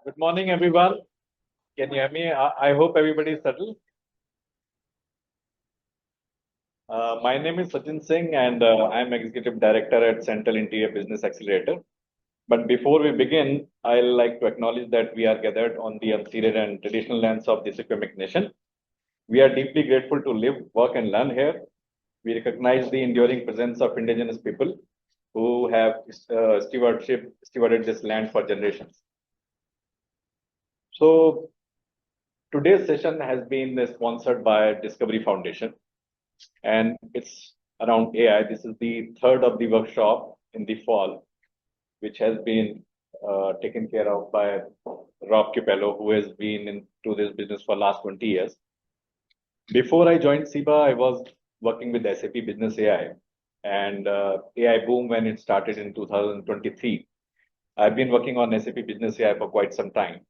Good morning, everyone. Can you hear me? I hope everybody is settled. My name is Sachin Singh, and I'm Executive Director at Central Interior Business Accelerator. But before we begin, I'd like to acknowledge that we are gathered on the unceded and traditional lands of this Equimic nation. We are deeply grateful to live, work, and learn here. We recognize the enduring presence of indigenous people who have stewarded this land for generations. So today's session has been sponsored by Discovery Foundation, and it's around AI. This is the third of the workshop in the fall, which has been taken care of by Rob Capello, who has been into this business for last 20 years. Before I joined SIBA, I was working with SAP Business AI and AI boom when it started in 2023. I've been working on SAP Business AI for quite some time,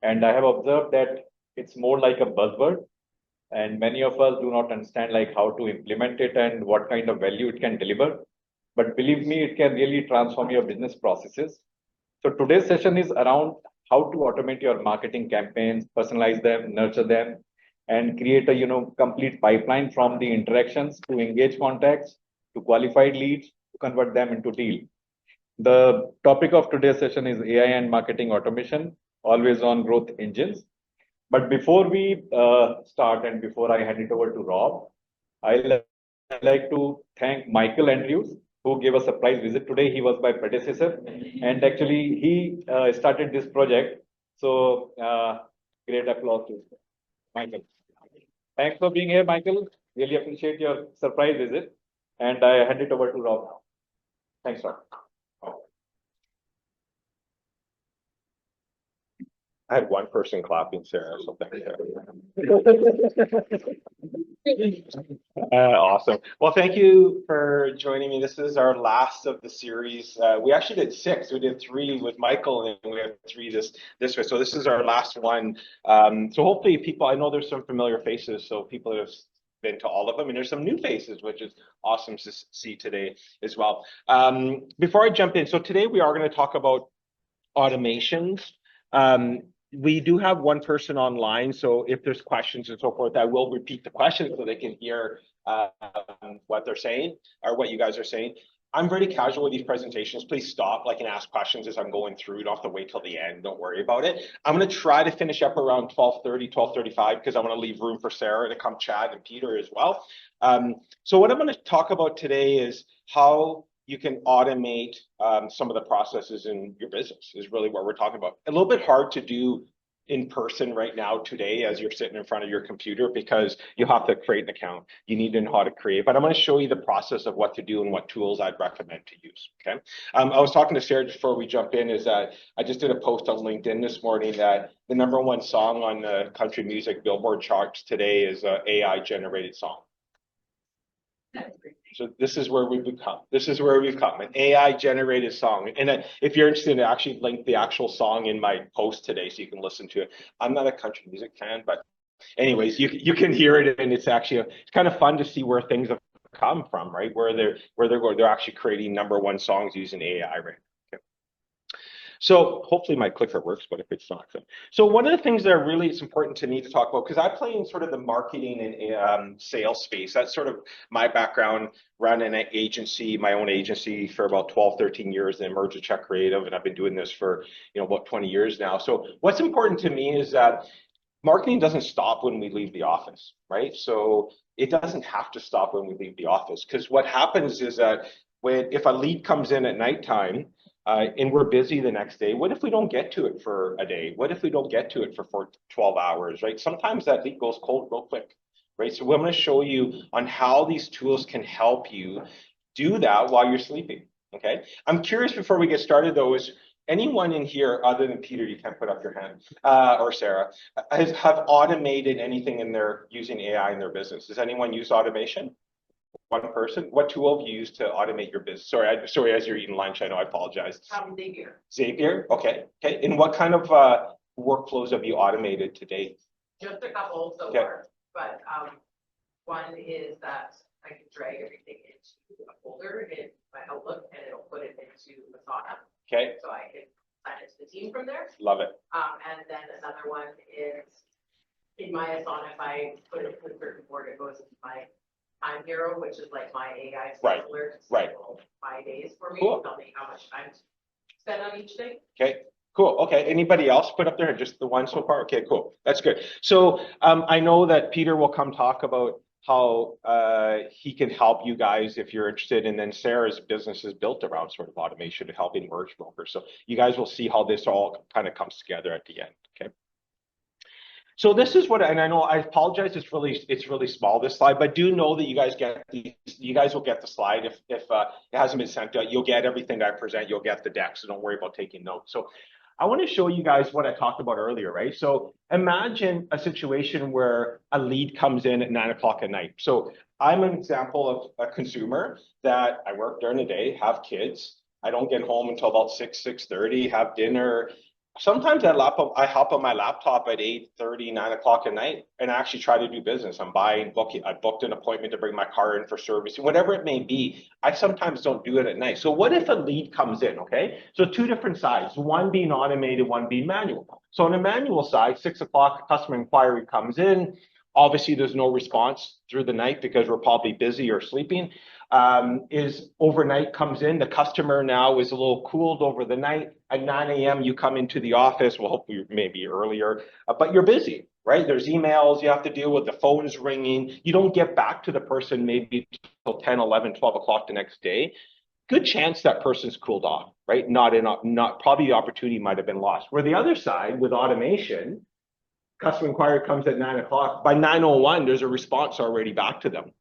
and I have observed that it's more like a buzzword, and many of us do not understand like how to implement it and what kind of value it can deliver. But believe me, it can really transform your business processes. So today's session is around how to automate your marketing campaigns, personalize them, nurture them, and create a complete pipeline from the interactions to engage contacts to qualified leads to convert them into deal. The topic of today's session is AI and marketing automation, always on growth engines. But before we start and before I hand it over to Rob, I'd like to thank Michael Andrews, who gave a surprise visit today. He was my predecessor, and actually he started this project. So great applause to Michael. Thanks for being here, Michael. Really appreciate your surprise visit. And I hand it over to Rob now. Thanks, Rob. I had one person clapping, Sarah, so thank you. Awesome. Well, thank you for joining me. This is our last of the series. We actually did 6. We did 3 with Michael, and we have 3 this way. So this is our last one. So hopefully people, I know there's some familiar faces, so people have been to all of them, and there's some new faces, which is awesome to see today as well. Before I jump in, so today we are going to talk about automations. We do have one person online, so if there's questions and so forth, I will repeat the questions so they can hear what they're saying or what you guys are saying. I'm very casual with these presentations. Please stop and ask questions as I'm going through. You don't have to wait till the end. Don't worry about it. I'm going to try to finish up around 12:30, 12:35 because I want to leave room for Sarah to come chat and Peter as well. So what I'm going to talk about today is how you can automate some of the processes in your business is really what we're talking about. A little bit hard to do in person right now today as you're sitting in front of your computer because you have to create an account. You need to know how to create, but I'm going to show you the process of what to do and what tools I'd recommend to use, okay? I was talking to Sarah before we jump in is that I just did a post on LinkedIn this morning that the #1 song on the country music Billboard charts today is an AI generated song. So this is where we've become. This is where we've come, an AI generated song. And if you're interested, I actually linked the actual song in my post today so you can listen to it. I'm not a country music fan, but anyways, you can hear it, and it's actually it's kind of fun to see where things have come from, right? Where they're going, they're actually creating #1 songs using AI, right? So hopefully my clicker works, but if it's not, so one of the things that really is important to me to talk about, because I play in sort of the marketing and sales space. That's sort of my background, running an agency, my own agency for about 12, 13 years, and Emerge Check Creative, and I've been doing this for about 20 years now. So what's important to me is that marketing doesn't stop when we leave the office, right? So it doesn't have to stop when we leave the office, because what happens is that if a lead comes in at nighttime, and we're busy the next day, what if we don't get to it for a day? What if we don't get to it for 12 hours, right? Sometimes that lead goes cold real quick, right? So I'm going to show you on how these tools can help you do that while you're sleeping, okay? I'm curious before we get started though, is anyone in here other than Peter, you can't put up your hand, or Sarah, have automated anything in using AI in their business? Does anyone use automation? One person. What tool have you used to automate your business? Sorry, as you're eating lunch, I know, I apologize. Zapier. Zapier, okay. And what kind of workflows have you automated to date? Just a couple so far, but one is that I can drag everything into a folder in my Outlook, and it'll put it into Asana. Okay. So I can assign it to the team from there. Love it. And then another one is in my Asana, if I put it in a certain board, it goes into my time hero, which is like my AI Right, scheduler to right. schedule my days for me, Cool. tell me how much time to spend on each thing. Okay, cool. Okay, anybody else put up there? Just the one so far? Okay, cool. That's good. So I know that Peter will come talk about how he can help you guys if you're interested. And then Sarah's business is built around sort of automation and helping merge brokers. So you guys will see how this all kind of comes together at the end. Okay. So this is what, and I know I apologize, it's really small, this slide, but do know that you guys will get the slide if it hasn't been sent out. You'll get everything I present, you'll get the deck, so don't worry about taking notes. So I want to show you guys what I talked about earlier, right? So imagine a situation where a lead comes in at 9 o'clock at night. So I'm an example of a consumer that I work during the day, have kids. I don't get home until about 6:30, have dinner. Sometimes I hop on my laptop at 8:30, 9 o'clock at night, and I actually try to do business. I booked an appointment to bring my car in for service, whatever it may be. I sometimes don't do it at night. So what if a lead comes in, okay? So two different sides, one being automated, one being manual. So on the manual side, 6 o'clock, a customer inquiry comes in. Obviously, there's no response through the night because we're probably busy or sleeping. Is overnight comes in, the customer now is a little cooled over the night. At 9 a.m. you come into the office, well, hopefully maybe earlier, but you're busy, right? There's emails you have to deal with, the phone's ringing. You don't get back to the person maybe till 10, 11, 12 o'clock the next day. Good chance that person's cooled off, right? Not probably the opportunity might have been lost. Where the other side with automation, customer inquiry comes at 9 o'clock. By 9:01, there's a response already back to them,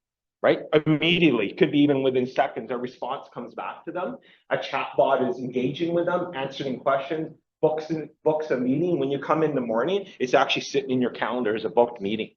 right? Immediately, could be even within seconds, a response comes back to them. A chat bot is engaging with them, answering questions, books a meeting. When you come in the morning, it's actually sitting in your calendar as a booked meeting.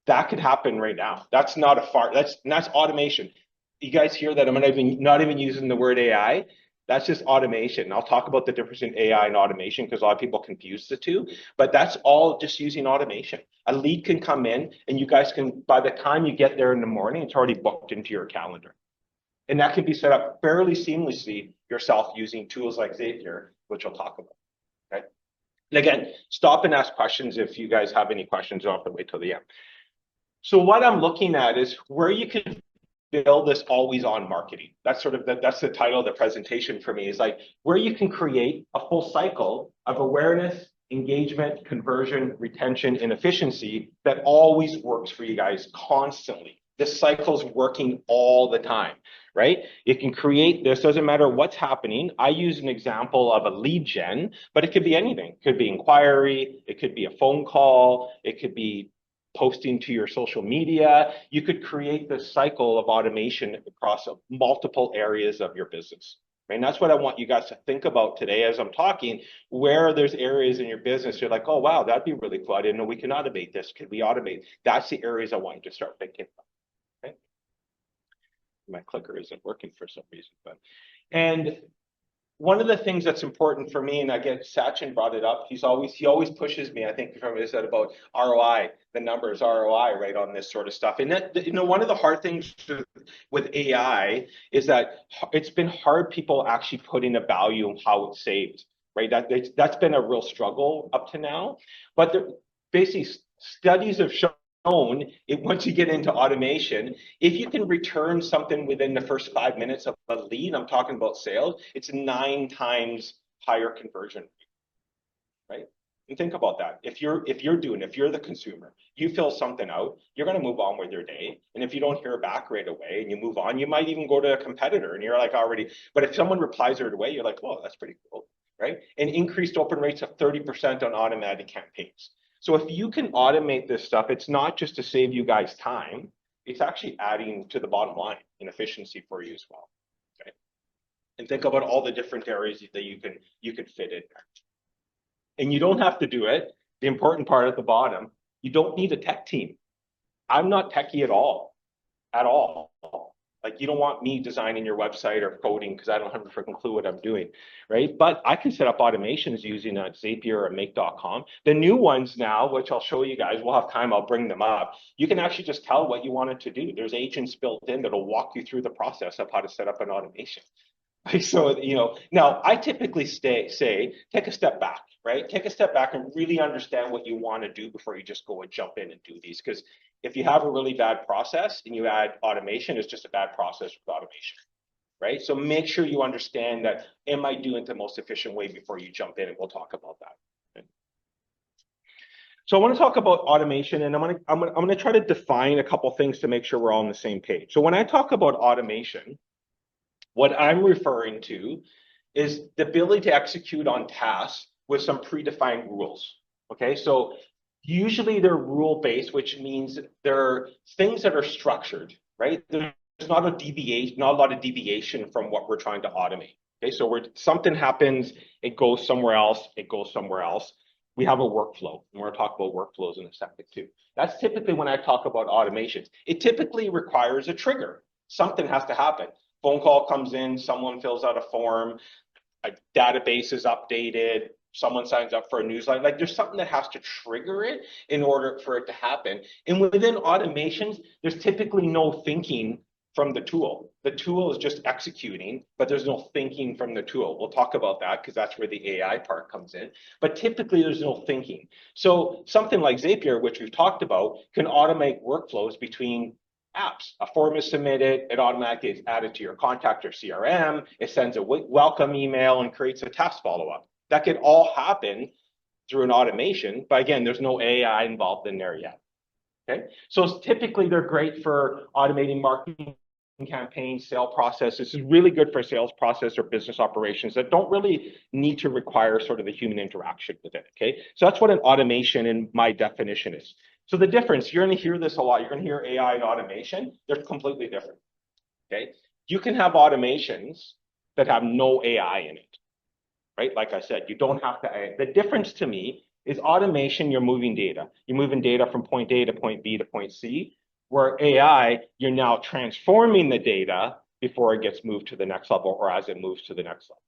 That could happen right now. That's automation. You guys hear that? I'm not even using the word AI. That's just automation. I'll talk about the difference in AI and automation because a lot of people confuse the two, but that's all just using automation. A lead can come in and you guys can, by the time you get there in the morning, it's already booked into your calendar. And that can be set up fairly seamlessly yourself using tools like Zapier, which I'll talk about, okay? And again, stop and ask questions if you guys have any questions. You don't have to wait till the end. So what I'm looking at is where you can build this always on marketing. That's the title of the presentation for me, is like where you can create a full cycle of awareness, engagement, conversion, retention, and efficiency that always works for you guys constantly. This cycle's working all the time, right? It can create this, doesn't matter what's happening. I use an example of a lead gen, but it could be anything. It could be inquiry, it could be a phone call, it could be posting to your social media. You could create this cycle of automation across multiple areas of your business. Right? And that's what I want you guys to think about today as I'm talking, where there's areas in your business, you're like, oh, wow, that'd be really cool. I didn't know we can automate this. Could we automate? That's the areas I want you to start thinking about. Okay? My clicker isn't working for some reason, and one of the things that's important for me, and again, Sachin brought it up, he always pushes me, I think from what he said about ROI, the numbers, ROI, right, on this sort of stuff. And that, one of the hard things with AI is that it's been hard people actually putting a value on how it's saved, right? That's been a real struggle up to now. But basically, studies have shown once you get into automation, if you can return something within the first 5 minutes of a lead, I'm talking about sales, it's 9 times higher conversion, right? And think about that. If you're the consumer, you fill something out, you're going to move on with your day. And if you don't hear back right away and you move on, you might even go to a competitor and you're like already, but if someone replies right away, you're like, oh, that's pretty cool, right? And increased open rates of 30% on automatic campaigns. So if you can automate this stuff, it's not just to save you guys time, it's actually adding to the bottom line in efficiency for you as well. Okay. And think about all the different areas that you can fit in. And you don't have to do it. The important part at the bottom, you don't need a tech team. I'm not techie at all. Like, you don't want me designing your website or coding because I don't have a freaking clue what I'm doing, right? But I can set up automations using a Zapier or Make.com. The new ones now, which I'll show you guys, we'll have time, I'll bring them up. You can actually just tell what you want it to do. There's agents built in that'll walk you through the process of how to set up an automation. Like, so, now I typically say, take a step back, right? Take a step back and really understand what you want to do before you just go and jump in and do these. Because if you have a really bad process and you add automation, it's just a bad process with automation, right? So make sure you understand that, am I doing it the most efficient way before you jump in, and we'll talk about that. Okay. So I want to talk about automation, and I'm gonna try to define a couple things to make sure we're all on the same page. So when I talk about automation, what I'm referring to is the ability to execute on tasks with some predefined rules. Okay, so usually they're rule-based, which means they're things that are structured, right? There's not a lot of deviation from what we're trying to automate. Okay, so something happens, it goes somewhere else, it goes somewhere else. We have a workflow, and we're going to talk about workflows in a second too. That's typically when I talk about automations. It typically requires a trigger. Something has to happen. Phone call comes in, someone fills out a form, a database is updated, someone signs up for a newsletter. Like, there's something that has to trigger it in order for it to happen. And within automations, there's typically no thinking from the tool. The tool is just executing, but there's no thinking from the tool. We'll talk about that because that's where the AI part comes in. But typically there's no thinking. So something like Zapier, which we've talked about, can automate workflows between apps. A form is submitted, it automatically is added to your contact or CRM, it sends a welcome email and creates a task follow-up. That could all happen through an automation, but again, there's no AI involved in there yet. Okay, so typically they're great for automating marketing campaigns, sale process. This is really good for sales process or business operations that don't really need to require sort of the human interaction with it. Okay, so that's what an automation in my definition is. So the difference, you're going to hear this a lot. You're going to hear AI and automation. They're completely different. Okay, you can have automations that have no AI in it, right? Like I said, you don't have to. The difference to me is automation. You're moving data. You're moving data from point A to point B to point C. Where AI, you're now transforming the data before it gets moved to the next level or as it moves to the next level.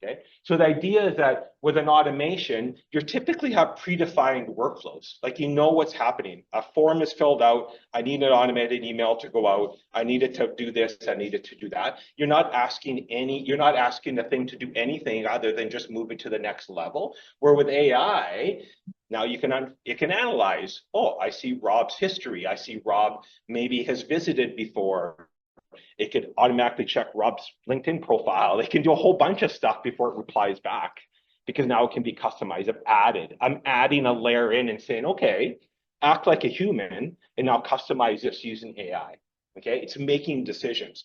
Okay, so the idea is that with an automation, you typically have predefined workflows. Like, you know what's happening. A form is filled out. I need an automated email to go out. I need it to do this. I need it to do that. You're not asking the thing to do anything other than just move it to the next level. Where with AI, now it can analyze. Oh, I see Rob's history. I see Rob maybe has visited before. It could automatically check Rob's LinkedIn profile. It can do a whole bunch of stuff before it replies back, because now it can be customized. I'm adding a layer in and saying, okay, act like a human and now customize this using AI. Okay, it's making decisions.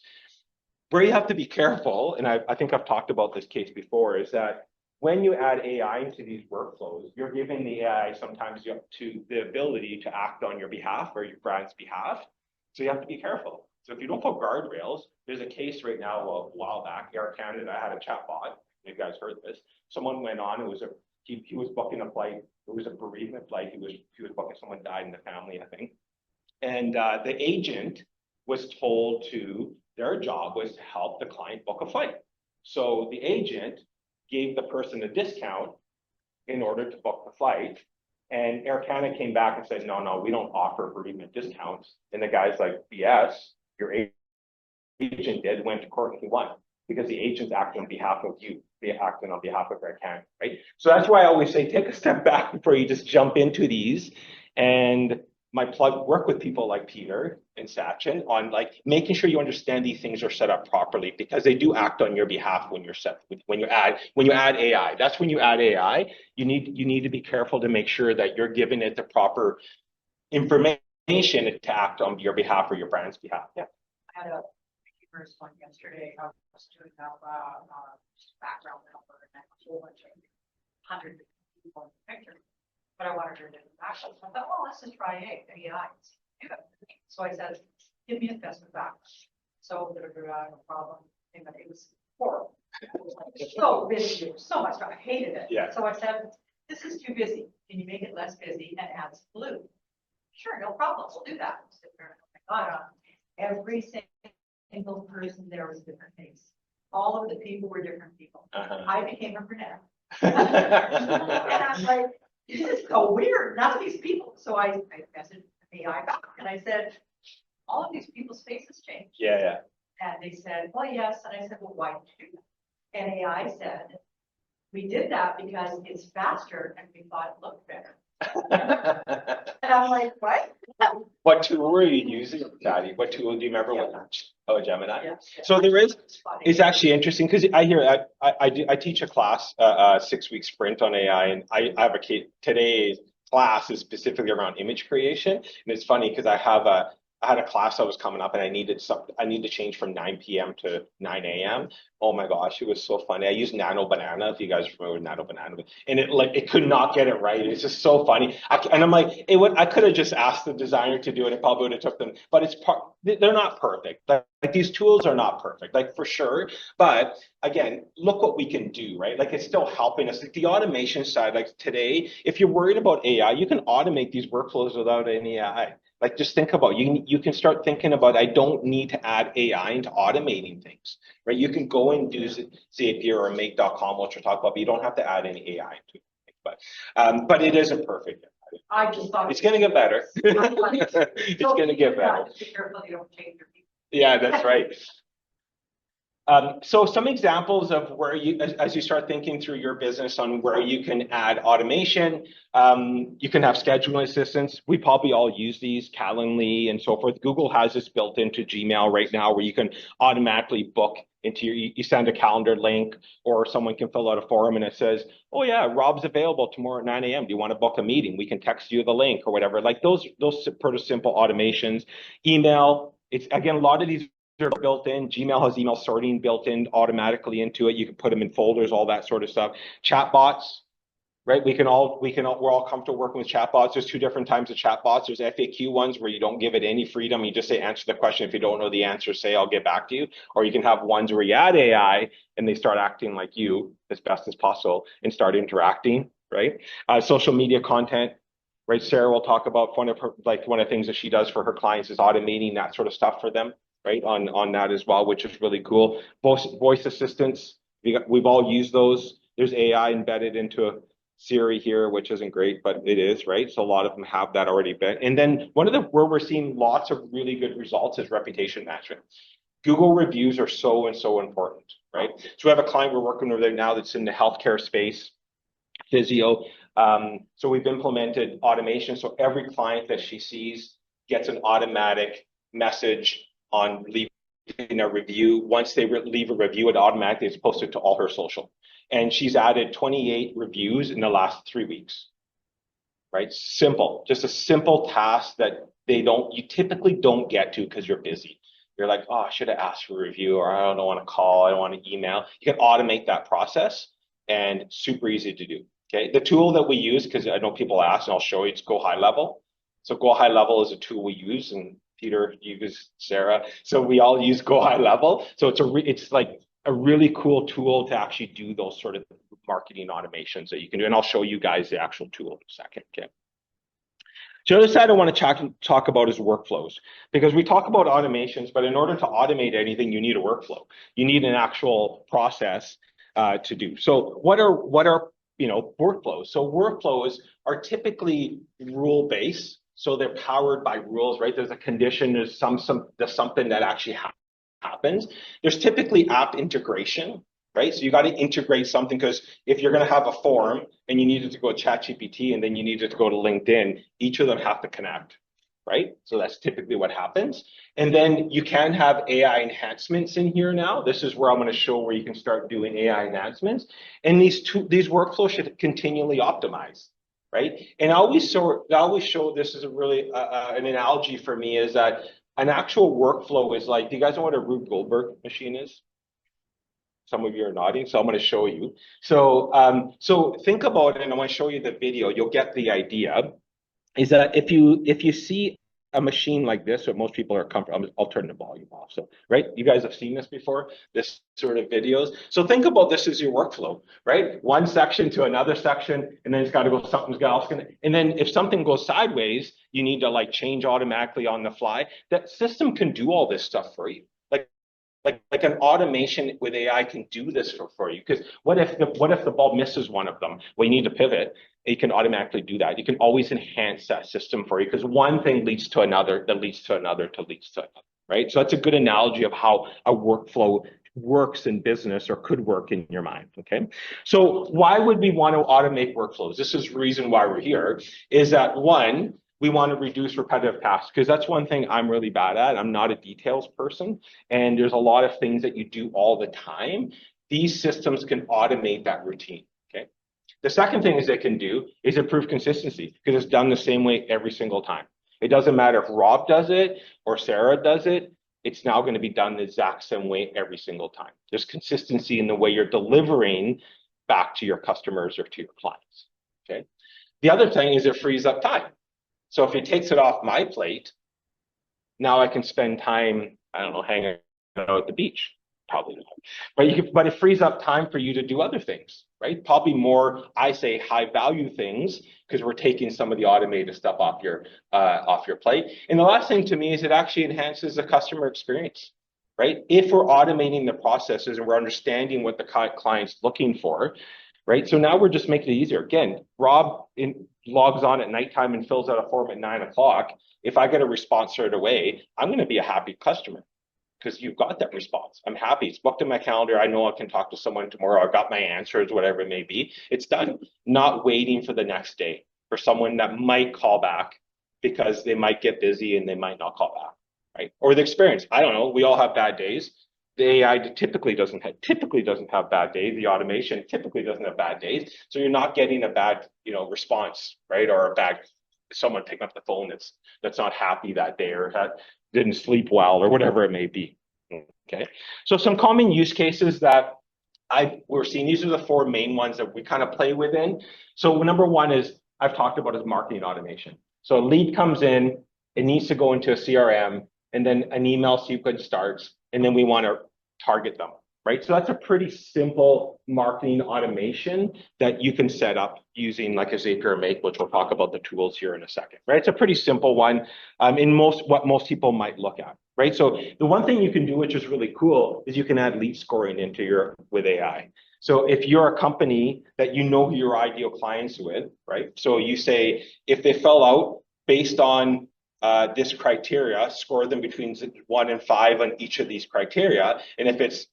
Where you have to be careful, and I think I've talked about this case before, is that when you add AI into these workflows, you're giving the AI sometimes to the ability to act on your behalf or your brand's behalf. So you have to be careful. So if you don't put guardrails, there's a case right now a while back, Air Canada had a chatbot. You guys heard this. Someone went on, he was booking a flight. It was a bereavement flight. He was booking, someone died in the family, I think. And the agent was told their job was to help the client book a flight. So the agent gave the person a discount in order to book the flight. And Air Canada came back and said, no, we don't offer bereavement discounts. And the guy's like, BS, your agent did, went to court and he won, because the agent's acting on behalf of you. They're acting on behalf of Air Canada, right? So that's why I always say, take a step back before you just jump into these. And my plug, work with people like Peter and Sachin on like making sure you understand these things are set up properly, because they do act on your behalf when you add AI. That's when you add AI, you need to be careful to make sure that you're giving it the proper information to act on your behalf or your brand's behalf. Yeah. I had a first one yesterday. I was doing up background number and a whole bunch of hundreds of people in the picture. But I wanted her to do background. So I thought, well, let's just try AI. So I said, give me a investment background. So no problem. But it was horrible. It was like so busy. There was so much. I hated it. Yeah. So I said, this is too busy. Can you make it less busy and add some blue? Sure, no problem. We'll do that. Oh my God, every single person there was a different face. All of the people were different people. I became a brunette. And I'm like, this is so weird. None of these people. So I messaged AI back and I said, all of these people's faces changed. Yeah. And they said, well, yes. And I said, well, why did you do that? And AI said, we did that because it's faster and we thought it looked better. And I'm like, what? What tool were you using, Daddy? What tool do you remember? Yeah. Oh, Gemini. Yeah. So there is. It's funny. It's actually interesting because I teach a class, 6 week sprint on AI, and I advocate today's class is specifically around image creation. And it's funny because I had a class that was coming up and I needed to change from 9 p.m. to 9 a.m. Oh my gosh, it was so funny. I used Nano Banana, if you guys are familiar with Nano Banana, and it could not get it right. It's just so funny. And I'm like, I could have just asked the designer to do it. It probably would have took them, but they're not perfect. Like these tools are not perfect, like for sure. But again, look what we can do, right? Like it's still helping us. Like the automation side, like today, if you're worried about AI, you can automate these workflows without any AI. Like just think about you can start thinking about I don't need to add AI into automating things, right? You can go and do Zapier or Make.com, which we'll talk about, but you don't have to add any AI to it. But it isn't perfect. I just thought. It's going to get better. It's going to get better. Be careful you don't change your people. Yeah, that's right. So some examples of where as you start thinking through your business on where you can add automation, you can have scheduling assistants. We probably all use these, Calendly and so forth. Google has this built into Gmail right now where you can automatically book into you send a calendar link or someone can fill out a form and it says, oh yeah, Rob's available tomorrow at 9 a.m. Do you want to book a meeting? We can text you the link or whatever. Like those pretty simple automations. Email, it's again, a lot of these are built in. Gmail has email sorting built in automatically into it. You can put them in folders, all that sort of stuff. Chatbots, right? We're all comfortable working with chatbots. There's two different types of chatbots. There's FAQ ones where you don't give it any freedom. You just say, answer the question. If you don't know the answer, say, I'll get back to you. Or you can have ones where you add AI and they start acting like you as best as possible and start interacting, right? Social media content, right? Sarah will talk about one of the things that she does for her clients is automating that sort of stuff for them, right? On that as well, which is really cool. Voice assistants, we've all used those. There's AI embedded into Siri here, which isn't great, but it is, right? So a lot of them have that already been. And then where we're seeing lots of really good results is reputation management. Google reviews are so important, right? So we have a client we're working with right now that's in the healthcare space, physio. So we've implemented automation. So every client that she sees gets an automatic message on leaving a review. Once they leave a review, it automatically is posted to all her social. And she's added 28 reviews in the last 3 weeks, right? Simple, just a simple task that you typically don't get to because you're busy. You're like, oh, I should have asked for a review, or I don't want to call, I don't want to email. You can automate that process and super easy to do. Okay, the tool that we use, because I know people ask, and I'll show you, it's Go High Level. So Go High Level is a tool we use, and Peter, you use Sarah. So we all use Go High Level. So it's like a really cool tool to actually do those sort of marketing automations that you can do. And I'll show you guys the actual tool in a second. Okay. So the other side I want to talk about is workflows, because we talk about automations, but in order to automate anything, you need a workflow. You need an actual process to do. So what are workflows? So workflows are typically rule-based. So they're powered by rules, right? There's a condition, there's something that actually happens. There's typically app integration, right? So you got to integrate something, because if you're going to have a form and you needed to go to ChatGPT and then you needed to go to LinkedIn, each of them have to connect, right? So that's typically what happens. And then you can have AI enhancements in here now. This is where I'm going to show where you can start doing AI enhancements. And these workflows should continually optimize, right? And I always show this as a really an analogy for me is that an actual workflow is like, do you guys know what a Rube Goldberg machine is? Some of you are nodding, so I'm going to show you. So think about it, and I want to show you the video. You'll get the idea. Is that if you see a machine like this, what most people are comfortable, I'll turn the volume off. So, right, you guys have seen this before, this sort of videos. So think about this as your workflow, right? One section to another section, and then it's got to go something else. And then if something goes sideways, you need to like change automatically on the fly. That system can do all this stuff for you. Like an automation with AI can do this for you. Because what if the ball misses one of them? Well, you need to pivot. It can automatically do that. You can always enhance that system for you, because one thing leads to another, that leads to another, to leads to another, right? So that's a good analogy of how a workflow works in business or could work in your mind, okay? So why would we want to automate workflows? This is the reason why we're here, is that one, we want to reduce repetitive tasks, because that's one thing I'm really bad at. I'm not a details person, and there's a lot of things that you do all the time. These systems can automate that routine, okay? The second thing is they can do is improve consistency, because it's done the same way every single time. It doesn't matter if Rob does it or Sarah does it, it's now going to be done the exact same way every single time. There's consistency in the way you're delivering back to your customers or to your clients, okay? The other thing is it frees up time. So if it takes it off my plate, now I can spend time, I don't know, hanging out at the beach. Probably not. But it frees up time for you to do other things, right? Probably more, I say, high value things, because we're taking some of the automated stuff off your plate. And the last thing to me is it actually enhances the customer experience, right? If we're automating the processes and we're understanding what the client's looking for, right? So now we're just making it easier. Again, Rob logs on at nighttime and fills out a form at 9 o'clock. If I get a response right away, I'm going to be a happy customer, because you've got that response. I'm happy. It's booked in my calendar. I know I can talk to someone tomorrow. I've got my answers, whatever it may be. It's done. Not waiting for the next day for someone that might call back because they might get busy and they might not call back, right? Or the experience. I don't know. We all have bad days. The AI typically doesn't have bad days. The automation typically doesn't have bad days. So you're not getting a bad, response, right? Or a bad someone picking up the phone that's not happy that day or didn't sleep well or whatever it may be. Okay. So some common use cases that we're seeing, these are the four main ones that we kind of play within. So number one is I've talked about is marketing automation. So a lead comes in, it needs to go into a CRM, and then an email sequence starts, and then we want to target them, right? So that's a pretty simple marketing automation that you can set up using like a Zapier Make, which we'll talk about the tools here in a second, right? It's a pretty simple one in what most people might look at, right? So the one thing you can do, which is really cool, is you can add lead scoring with AI. So if you're a company that you know who your ideal clients with, right? So you say, if they fell out based on this criteria, score them between 1 and 5 on each of these criteria. And if it's,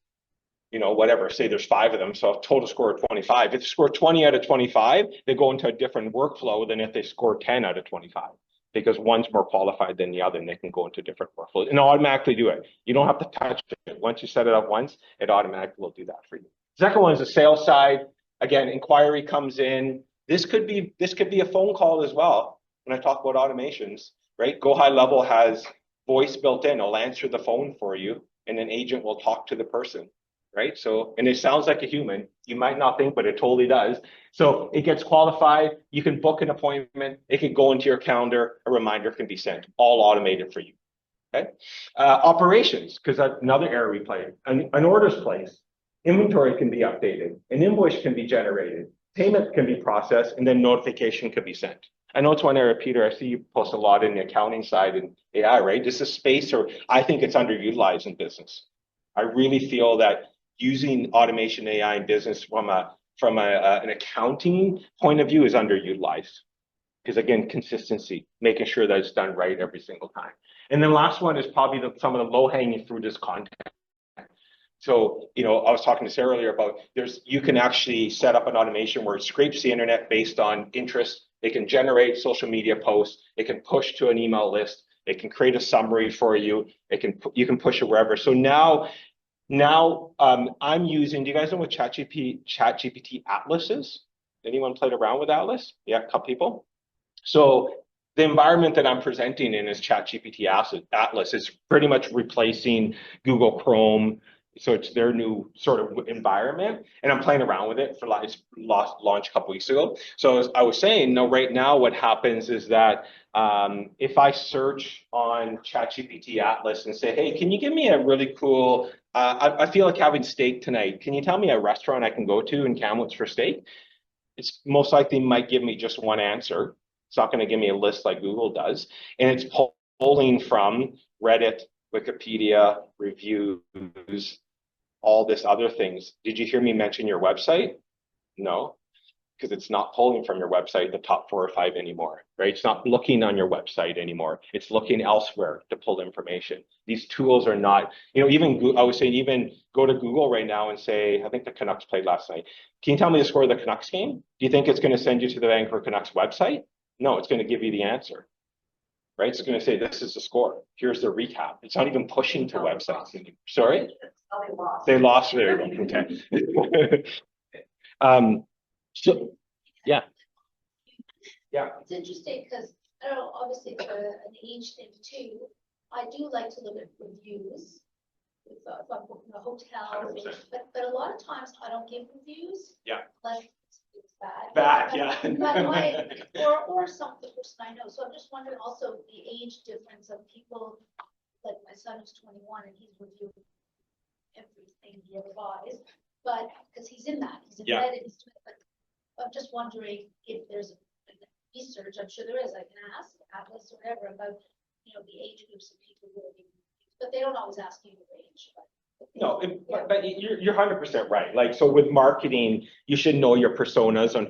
whatever, say there's 5 of them, so a total score of 25. If they score 20 out of 25, they go into a different workflow than if they score 10 out of 25, because one's more qualified than the other, and they can go into different workflows and automatically do it. You don't have to touch it. Once you set it up once, it automatically will do that for you. Second one is the sales side. Again, inquiry comes in. This could be a phone call as well. When I talk about automations, right? Go High Level has voice built in. It'll answer the phone for you, and an agent will talk to the person, right? So, and it sounds like a human. You might not think, but it totally does. So it gets qualified. You can book an appointment. It can go into your calendar. A reminder can be sent, all automated for you, okay? Operations, because that's another area we play. An order's placed. Inventory can be updated. An invoice can be generated. Payment can be processed, and then notification can be sent. I know it's one area, Peter, I see you post a lot in the accounting side and AI, right? This is space, or I think it's underutilized in business. I really feel that using automation AI in business from an accounting point of view is underutilized. Because again, consistency, making sure that it's done right every single time. And then last one is probably some of the low-hanging fruit is content. So, I was talking to Sarah earlier about you can actually set up an automation where it scrapes the internet based on interest. It can generate social media posts. It can push to an email list. It can create a summary for you. You can push it wherever. So now I'm using, do you guys know what ChatGPT Atlas is? Anyone played around with Atlas? Yeah, a couple people. So the environment that I'm presenting in is ChatGPT Atlas. It's pretty much replacing Google Chrome. So it's their new sort of environment, and I'm playing around with it for launch a couple weeks ago. So as I was saying, right now what happens is that if I search on ChatGPT Atlas and say, hey, can you give me a really cool, I feel like having steak tonight. Can you tell me a restaurant I can go to in Kamloops for steak? It's most likely might give me just one answer. It's not going to give me a list like Google does. And it's pulling from Reddit, Wikipedia, reviews, all this other things. Did you hear me mention your website? No. because it's not pulling from your website the top 4 or 5 anymore, right? It's not looking on your website anymore. It's looking elsewhere to pull information. These tools are not, even I was saying, even go to Google right now and say, I think the Canucks played last night. Can you tell me the score of the Canucks game? Do you think it's going to send you to the Vancouver Canucks website? No, it's going to give you the answer, right? It's going to say, this is the score. Here's the recap. It's not even pushing to websites. Sorry? They lost. There you go. Okay. So, yeah. Yeah. It's interesting because, I don't know, obviously for an age thing too, I do like to look at reviews. If I'm booking a hotel, 100%. but a lot of times I don't give reviews. Yeah. Like it's bad. Bad, But yeah. or some the person I know. So I'm just wondering also the age difference of people, like my son is 21 and he's reviewing everything he ever buys. But because he's in Yeah. embedded, but I'm just wondering if there's research, I'm sure there is, I can ask Atlas or whatever about, the age groups of people who are being, but they don't always ask you the age. No, but you're 100% right. Like, so with marketing, you should know your personas on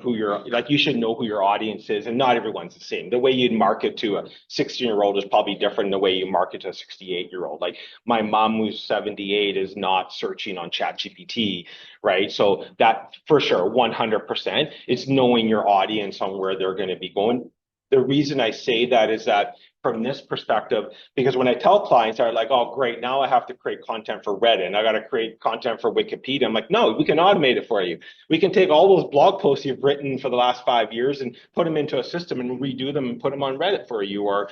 you should know who your audience is, and not everyone's the same. The way you'd market to a 16-year-old is probably different than the way you market to a 68-year-old. Like my mom, who's 78, is not searching on ChatGPT, right? So that for sure, 100%, it's knowing your audience on where they're going to be going. The reason I say that is that from this perspective, because when I tell clients, they're like, oh, great, now I have to create content for Reddit and I got to create content for Wikipedia. I'm like, no, we can automate it for you. We can take all those blog posts you've written for the last 5 years and put them into a system and redo them and put them on Reddit for you or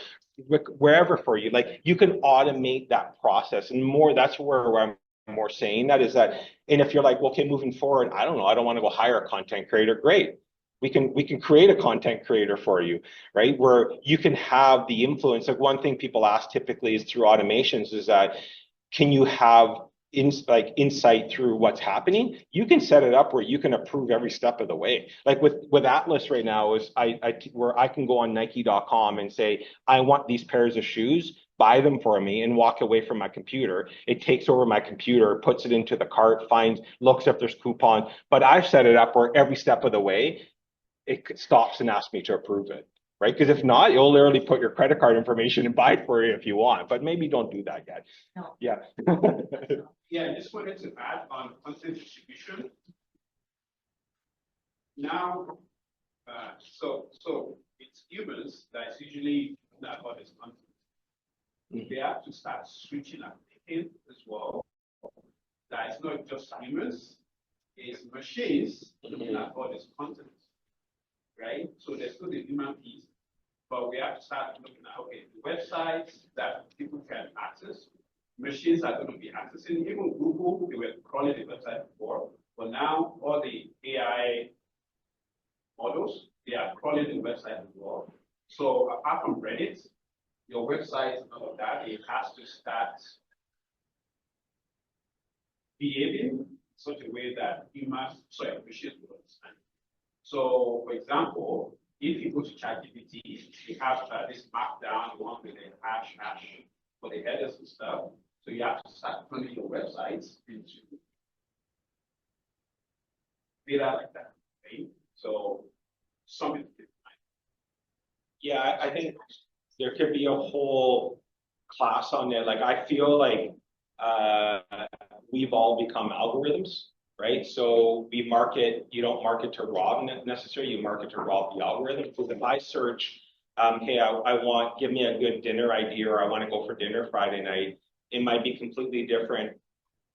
wherever for you. Like you can automate that process and more. That's where I'm more saying that is that. And if you're like, okay, moving forward, I don't know, I don't want to go hire a content creator. Great. We can create a content creator for you, right? Where you can have the influence. Like one thing people ask typically is through automations is that can you have insight through what's happening? You can set it up where you can approve every step of the way. Like with Atlas right now is where I can go on Nike.com and say, I want these pairs of shoes, buy them for me and walk away from my computer. It takes over my computer, puts it into the cart, looks if there's coupons, but I've set it up where every step of the way, it stops and asks me to approve it, right? Because if not, you'll literally put your credit card information and buy it for you if you want, but maybe don't do that yet. No. Yeah. Yeah, I just wanted to add on content distribution. Now, so it's humans that's usually that what is content. They have to start switching and thinking as well. That it's not just humans, it's machines looking at all this content. Right? So there's still the human piece, but we have to start looking at, okay, the websites that people can access, machines are going to be accessing, even Google, they were crawling the website before, but now all the AI models, they are crawling the website as well. So apart from Reddit, your website and all of that, it has to start behaving in such a way that machines will understand. So, for example, if you go to ChatGPT, you have this markdown one with a hash for the headers and stuff. So you have to start turning your websites into data like that, right? So something. Yeah, I think there could be a whole class on it. Like I feel like we've all become algorithms. Right? So you don't market to rob necessarily, you market to rob the algorithm. Because if I search, hey, give me a good dinner idea, or I want to go for dinner Friday night, it might be completely different.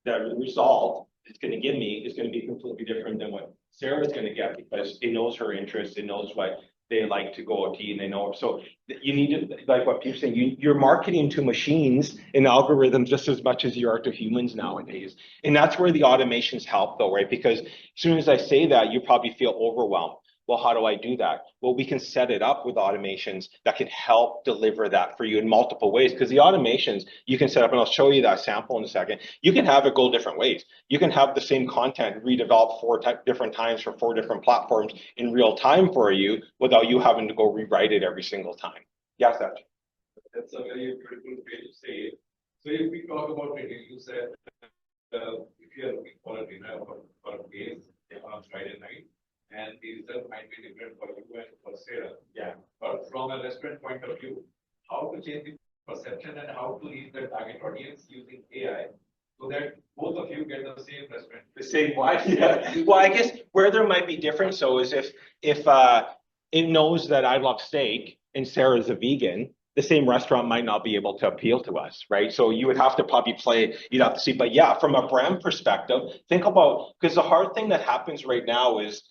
The result it's going to give me is going to be completely different than what Sarah's going to get because it knows her interests, it knows what they like to go to, and they know. So you need to, like what Peter's saying, you're marketing to machines and algorithms just as much as you are to humans nowadays. And that's where the automations help though, right? Because as soon as I say that, you probably feel overwhelmed. Well, how do I do that? Well, we can set it up with automations that can help deliver that for you in multiple ways. Because the automations you can set up, and I'll show you that sample in a second. You can have it go different ways. You can have the same content redeveloped 4 different times for 4 different platforms in real time for you without you having to go rewrite it every single time. Yes, Seth? That's a very beautiful way to say it. So if we talk about it, you said if you are looking for a dinner or a place on Friday night, and the result might be different for you and for Sarah. Yeah. But from a restaurant point of view, how to change the perception and how to reach the target audience using AI so that both of you get the same restaurant. The same one. Yeah. Well, I guess where there might be difference though is if it knows that I love steak and Sarah's a vegan, the same restaurant might not be able to appeal to us, right? So you would have to probably you'd have to see. But yeah, from a brand perspective, think about, because the hard thing that happens right now is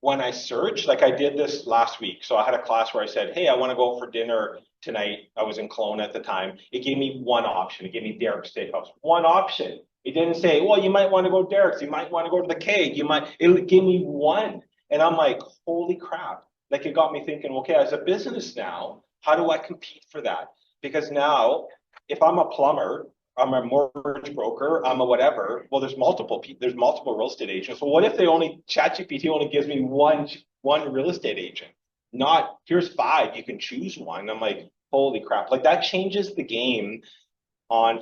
when I search, like I did this last week. So I had a class where I said, hey, I want to go for dinner tonight. I was in Kelowna at the time. It gave me one option. It gave me Derek's Steakhouse. One option. It didn't say, well, you might want to go to Derek's. You might want to go to the Keg. It gave me one. And I'm like, holy crap. Like it got me thinking, okay, as a business now, how do I compete for that? Because now, if I'm a plumber, I'm a mortgage broker, I'm a whatever. Well, there's multiple real estate agents. So what if ChatGPT only gives me one real estate agent? Not here's 5, you can choose one. I'm like, holy crap. Like that changes the game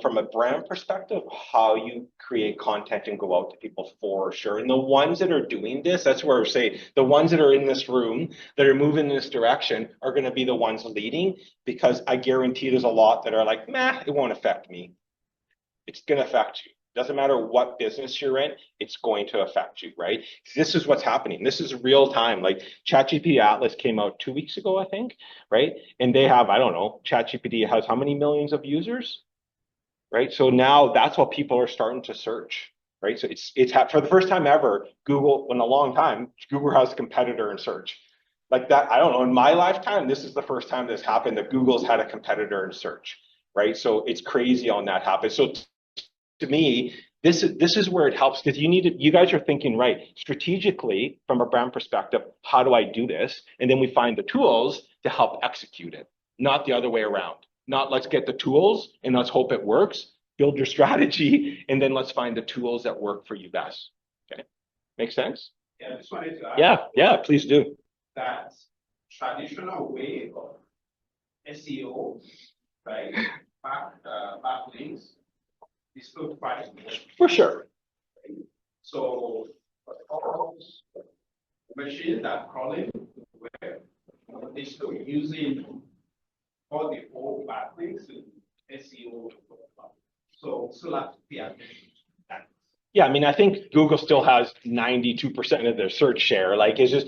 from a brand perspective, how you create content and go out to people for sure. And the ones that are doing this, that's where I say the ones that are in this room that are moving in this direction are going to be the ones leading, because I guarantee there's a lot that are like, meh, it won't affect me. It's going to affect you. Doesn't matter what business you're in, it's going to affect you, right? This is what's happening. This is real time. Like ChatGPT Atlas came out 2 weeks ago, I think, right? And they have, I don't know, ChatGPT has how many millions of users, right? So now that's what people are starting to search, right? So it's for the first time ever, Google, in a long time, Google has a competitor in search. Like that, I don't know, in my lifetime, this is the first time this happened that Google's had a competitor in search, right? So it's crazy on that happen. So to me, this is where it helps, because you guys are thinking, right, strategically from a brand perspective, how do I do this? And then we find the tools to help execute it, not the other way around. Not let's get the tools and let's hope it works. Build your strategy and then let's find the tools that work for you best. Okay, make sense? Yeah, I just wanted to add Yeah, please do. that traditional way of SEO, right? Backlinks is still quite For sure. So machines that crawling web, they're still using all the old backlinks in SEO. So still have to pay attention to that. Yeah, I mean, I think Google still has 92% of their search share. Like, it's just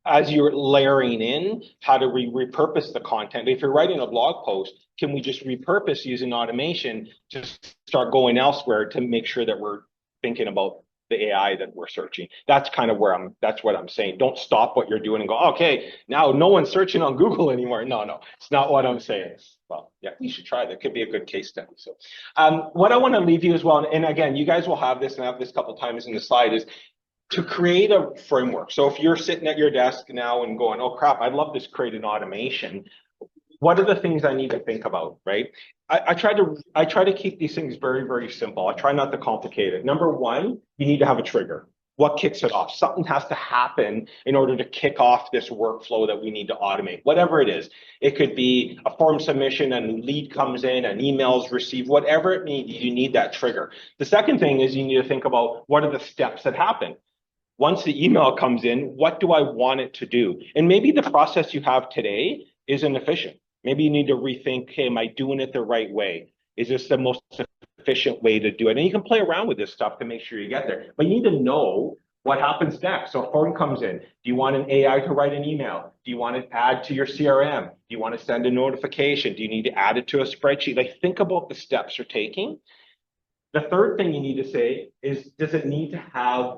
as you're layering in, how do we repurpose the content? If you're writing a blog post, can we just repurpose using automation to start going elsewhere to make sure that we're thinking about the AI that we're searching? That's kind of that's what I'm saying. Don't stop what you're doing and go, okay, now no one's searching on Google anymore. No, it's not what I'm saying. Well, yeah, you should try that. Could be a good case study. So what I want to leave you as well, and again, you guys will have this, and I have this a couple of times in the slide, is to create a framework. So if you're sitting at your desk now and going, oh crap, I'd love this created automation. What are the things I need to think about, right? I try to keep these things very, very simple. I try not to complicate it. Number one, you need to have a trigger. What kicks it off? Something has to happen in order to kick off this workflow that we need to automate, whatever it is. It could be a form submission, and lead comes in, an email's received, whatever it needs, you need that trigger. The second thing is you need to think about what are the steps that happen. Once the email comes in, what do I want it to do? And maybe the process you have today isn't efficient. Maybe you need to rethink, hey, am I doing it the right way? Is this the most efficient way to do it? And you can play around with this stuff to make sure you get there. But you need to know what happens next. So a phone comes in. Do you want an AI to write an email? Do you want to add to your CRM? Do you want to send a notification? Do you need to add it to a spreadsheet? Like, think about the steps you're taking. The third thing you need to say is, does it need to have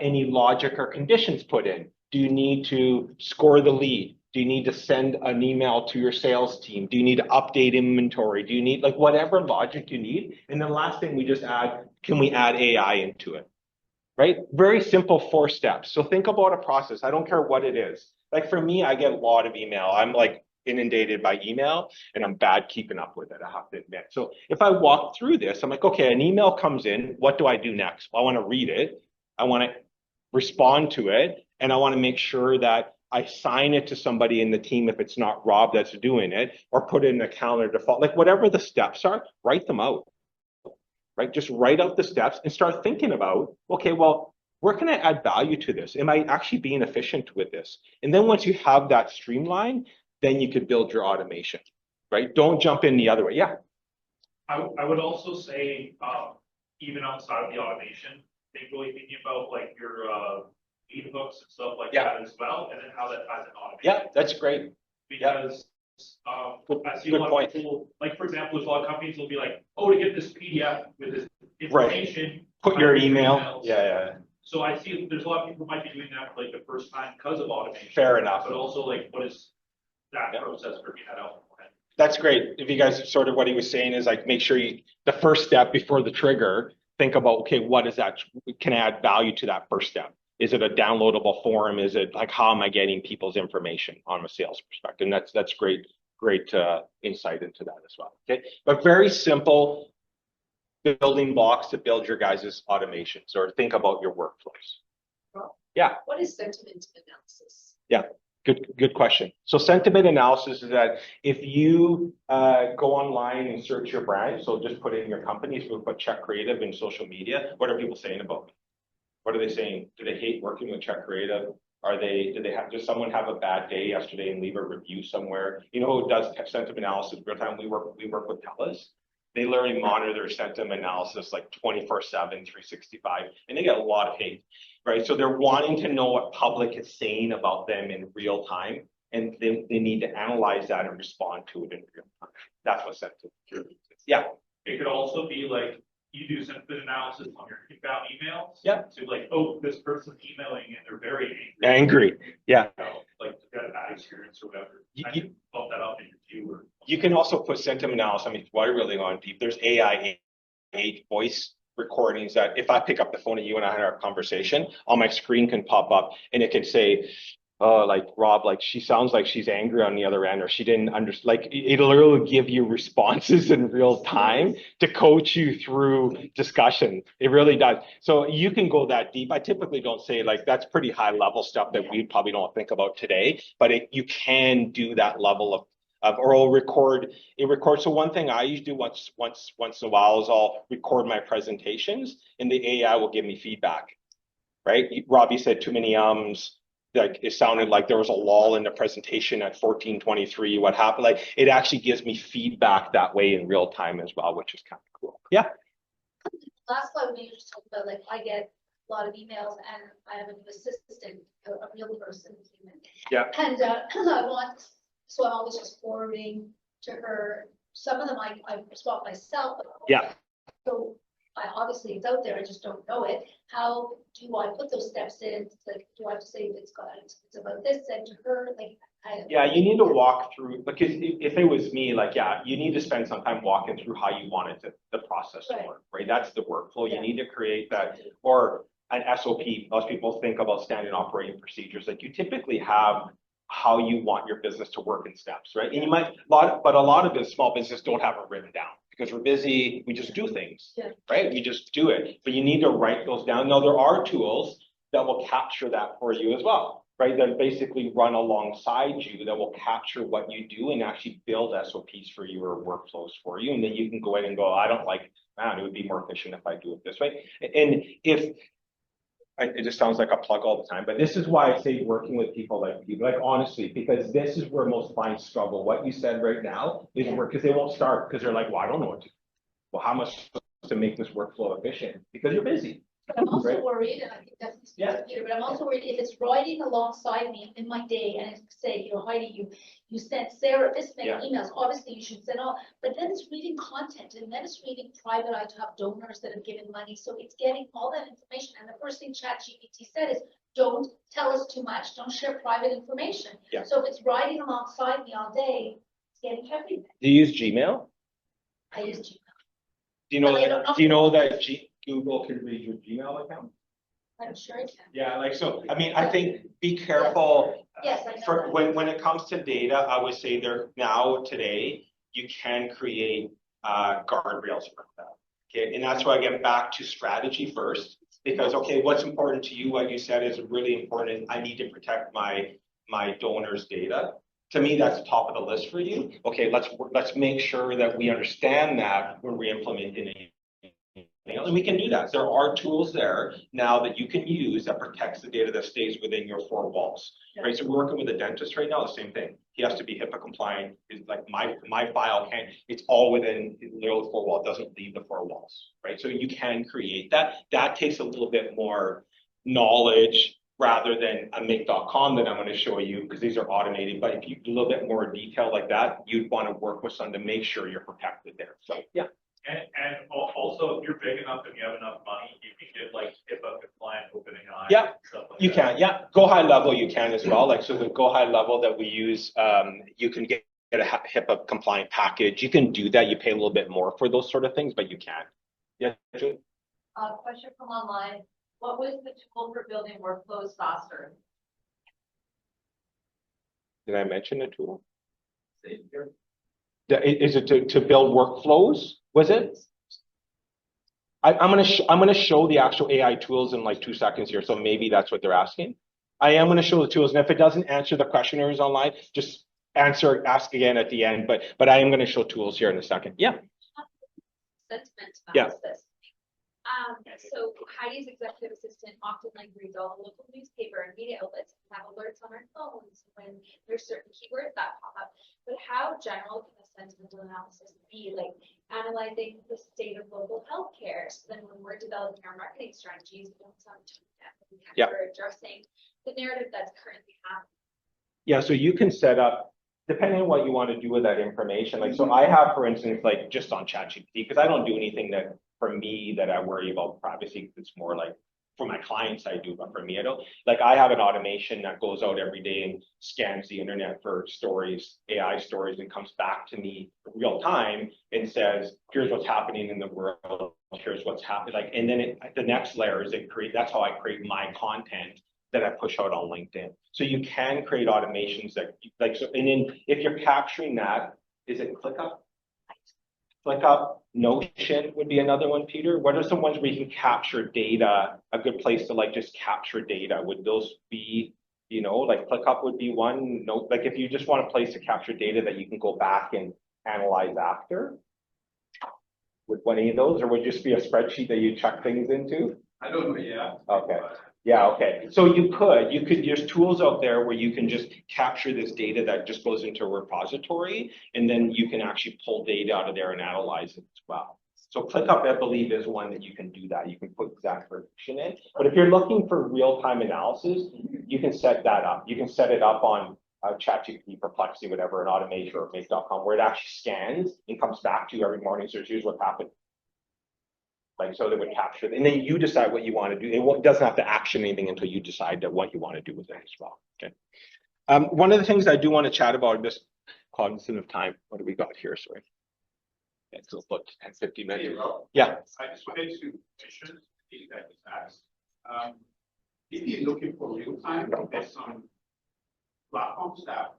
any logic or conditions put in? Do you need to score the lead? Do you need to send an email to your sales team? Do you need to update inventory? Do you need, like, whatever logic you need? And then last thing we just add, can we add AI into it? Right? Very simple 4 steps. So think about a process. I don't care what it is. Like for me, I get a lot of email. I'm like inundated by email and I'm bad keeping up with it, I have to admit. So if I walk through this, I'm like, okay, an email comes in. What do I do next? Well, I want to read it. I want to respond to it. And I want to make sure that I sign it to somebody in the team if it's not Rob that's doing it, or put it in a calendar default. Like whatever the steps are, write them out. Right? Just write out the steps and start thinking about, okay, well, where can I add value to this? Am I actually being efficient with this? And then once you have that streamline, then you could build your automation, right? Don't jump in the other way. Yeah. I would also say, even outside of the automation, think really thinking about like your, lead hooks and stuff like Yeah. that as well, and then how that ties in automation. Yeah, that's great. Because, I see a Good lot point. of people, like, for example, there's a lot of companies will be like, oh, to get this PDF with this information. Put your type in email. emails. Yeah. So I see there's a lot of people who might be doing that for like the first time because of automation. Fair enough. But also like, what is that Yeah. process for me that out? That's great. If you guys sort of what he was saying is like, make sure you, the first step before the trigger, think about, okay, what is that? Can I add value to that first step? Is it a downloadable form? Is it like, how am I getting people's information on a sales perspective? And that's great insight into that as well. Okay. But very simple building blocks to build your guys' automations or think about your workflows. Yeah. What is sentiment analysis? Yeah. Good question. So sentiment analysis is that if you go online and search your brand, so just put in your company, so put Check Creative in social media, what are people saying about me? What are they saying? Do they hate working with Check Creative? Does someone have a bad day yesterday and leave a review somewhere? You know who does sentiment analysis real time? We work with TELUS. They literally monitor their sentiment analysis like 24/7, 365, and they get a lot of hate, right? So they're wanting to know what public is saying about them in real time, and they need to analyze that and respond to it in real time. That's what sentiment is. Yeah. It could also be like, you do sentiment analysis on your inbound emails. Yeah. So like, oh, this person's emailing and they're very Angry. Yeah. You know, like, they've got a bad experience or whatever. You- I can bump that up in your queue or. You can also put sentiment analysis. I mean, why really on deep? There's AI voice recordings that if I pick up the phone and you and I had our conversation, on my screen can pop up and it can say, like Rob, like she sounds like she's angry on the other end, or she didn't understand. Like it'll literally give you responses in real time to coach you through discussion. It really does. So you can go that deep. I typically don't say like that's pretty high level stuff that we probably don't think about today, but you can do that level of or it'll record. It records. So one thing I usually do once in a while is I'll record my presentations, and the AI will give me feedback. Right, Robbie said too many ums. Like it sounded like there was a lull in the presentation at 14:23. What happened? Like it actually gives me feedback that way in real time as well, which is kind of cool. Yeah. Last slide, we just talked about, like, I get a lot of emails and I have a new assistant, a real person, human. Yeah. And so I'm always just forwarding to her. Some of them I respond myself. But Yeah. So obviously it's out there, I just don't know it. How do I put those steps in? Like, do I have to say it's about this, send to her? Like, Yeah, you need to walk through, because if it was me, like, yeah, you need to spend some time walking through how you want the process to work, right? That's the workflow. You need to create that, or an SOP. Most people think about standard operating procedures. Like you typically have how you want your business to work in steps, right? And you might, but a lot of the small business don't have it written down because we're busy. We just do things, right? We just do it, but you need to write those down. Now there are tools that will capture that for you as well, right? That basically run alongside you that will capture what you do and actually build SOPs for you or workflows for you. And then you can go in and go, I don't like, man, it would be more efficient if I do it this way. And it just sounds like a plug all the time, but this is why I say working with people like you, like honestly, because this is where most clients struggle. What you said right now is work because they won't start because they're like, well, I don't know what to do. Well, how much to make this workflow efficient? Because you're busy. But I'm also worried, and I think definitely speak to Peter, but I'm also worried if it's riding alongside me in my day and it's say, you know, Heidi, you sent Sarah this many emails, obviously you should send all, but then it's reading content and then it's reading private. I have donors that have given money. So it's getting all that information. And the first thing ChatGPT said is, don't tell us too much. Don't share private information. Yeah. So if it's riding alongside me all day, it's getting everything. Do you use Gmail? I use Gmail. Do you know that Google can read your Gmail account? I'm sure it can. Yeah, like so. I mean, I think be careful. Yes, I know For that. when it comes to data, I would say today you can create guardrails for that. Okay, and that's why I get back to strategy first, because okay, what's important to you? What you said is really important. I need to protect my donors' data. To me, that's top of the list for you. Okay, let's make sure that we understand that when we implement in and we can do that. There are tools there now that you can use that protects the data that stays within your four walls, right? So we're working with a dentist right now, the same thing. He has to be HIPAA compliant. It's like my file can't, it's all within literally four walls, doesn't leave the four walls, right? So you can create that. That takes a little bit more knowledge rather than a make.com that I'm going to show you because these are automated. But if you do a little bit more detail like that, you'd want to work with someone to make sure you're protected there. So yeah. And also, if you're big enough and you have enough money, you can get like HIPAA compliant opening eye. Yeah, stuff like you that. can. Yeah, Go High Level you can as well. Like so, the Go High Level that we use, you can get a HIPAA compliant package. You can do that. You pay a little bit more for those sort of things, but you can. Yeah. Julie? Question from online. What was the tool for building workflows faster? Did I mention a tool? Is it to build workflows? Was it? I'm gonna show the actual AI tools in like 2 seconds here, so maybe that's what they're asking. I am gonna show the tools, and if it doesn't answer the questionnaires online, just ask again at the end. But I am gonna show tools here in a second. Yeah. Sentiment Yeah. analysis. So Heidi's executive assistant often like reads all the local newspaper and media outlets and have alerts on our phones when there's certain keywords that pop up. But how general can a sentimental analysis be, like analyzing the state of local healthcare? So then when we're developing our marketing strategies, we don't sound too Yeah. we're addressing the narrative that's currently happening. Yeah, so you can set up, depending on what you want to do with that information. Like, so I have, for instance, like just on ChatGPT, because I don't do anything that for me that I worry about privacy. It's more like for my clients I do, but for me, I don't. Like I have an automation that goes out every day and scans the internet for stories, AI stories, and comes back to me real time and says, here's what's happening in the world, here's what's happening. Like, and then the next layer is that's how I create my content that I push out on LinkedIn. So you can create automations that like, so, and then if you're capturing that, is it ClickUp? ClickUp, Notion would be another one, Peter. What are some ones where you can capture data? A good place to like just capture data. Would those be, like ClickUp would be one. No, like if you just want a place to capture data that you can go back and analyze after. Would one of those, or would it just be a spreadsheet that you check things into? I don't know, yeah. Okay. Yeah, okay. So there's tools out there where you can just capture this data that just goes into a repository, and then you can actually pull data out of there and analyze it as well. So ClickUp, I believe, is one that you can do that. You can put exact prediction in. But if you're looking for real-time analysis, you can set that up. You can set it up on ChatGPT, Perplexity, whatever, an automation or make.com, where it actually scans and comes back to you every morning. So here's what happened. Like, so they would capture it, and then you decide what you want to do. It doesn't have to action anything until you decide that what you want to do with it as well. Okay. One of the things I do want to chat about, just cognizant of time. What do we got here? Sorry. Yeah, it's about 10, 15 minutes. Yeah. I just wanted to mention the thing that was asked. If you're looking for real time, there's some platforms that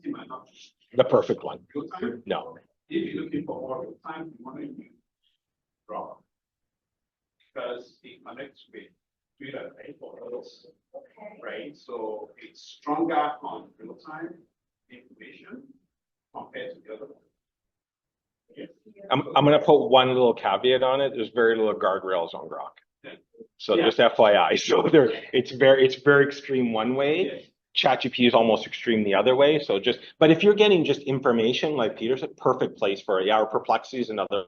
might not be The perfect one. real time. No. If you're looking for more real time, you want to use Draw. Because it connects with Twitter, right? For others, Okay. right? So it's stronger on real time information compared to the other one. Yes. I'm going to put one little caveat on it. There's very little guardrails on Grok. Yeah. So Yeah. just FYI. So it's very extreme one way. Yes. ChatGPT is almost extreme the other way. So but if you're getting just information, like Peter said, perfect place for it. Yeah, or Perplexity is another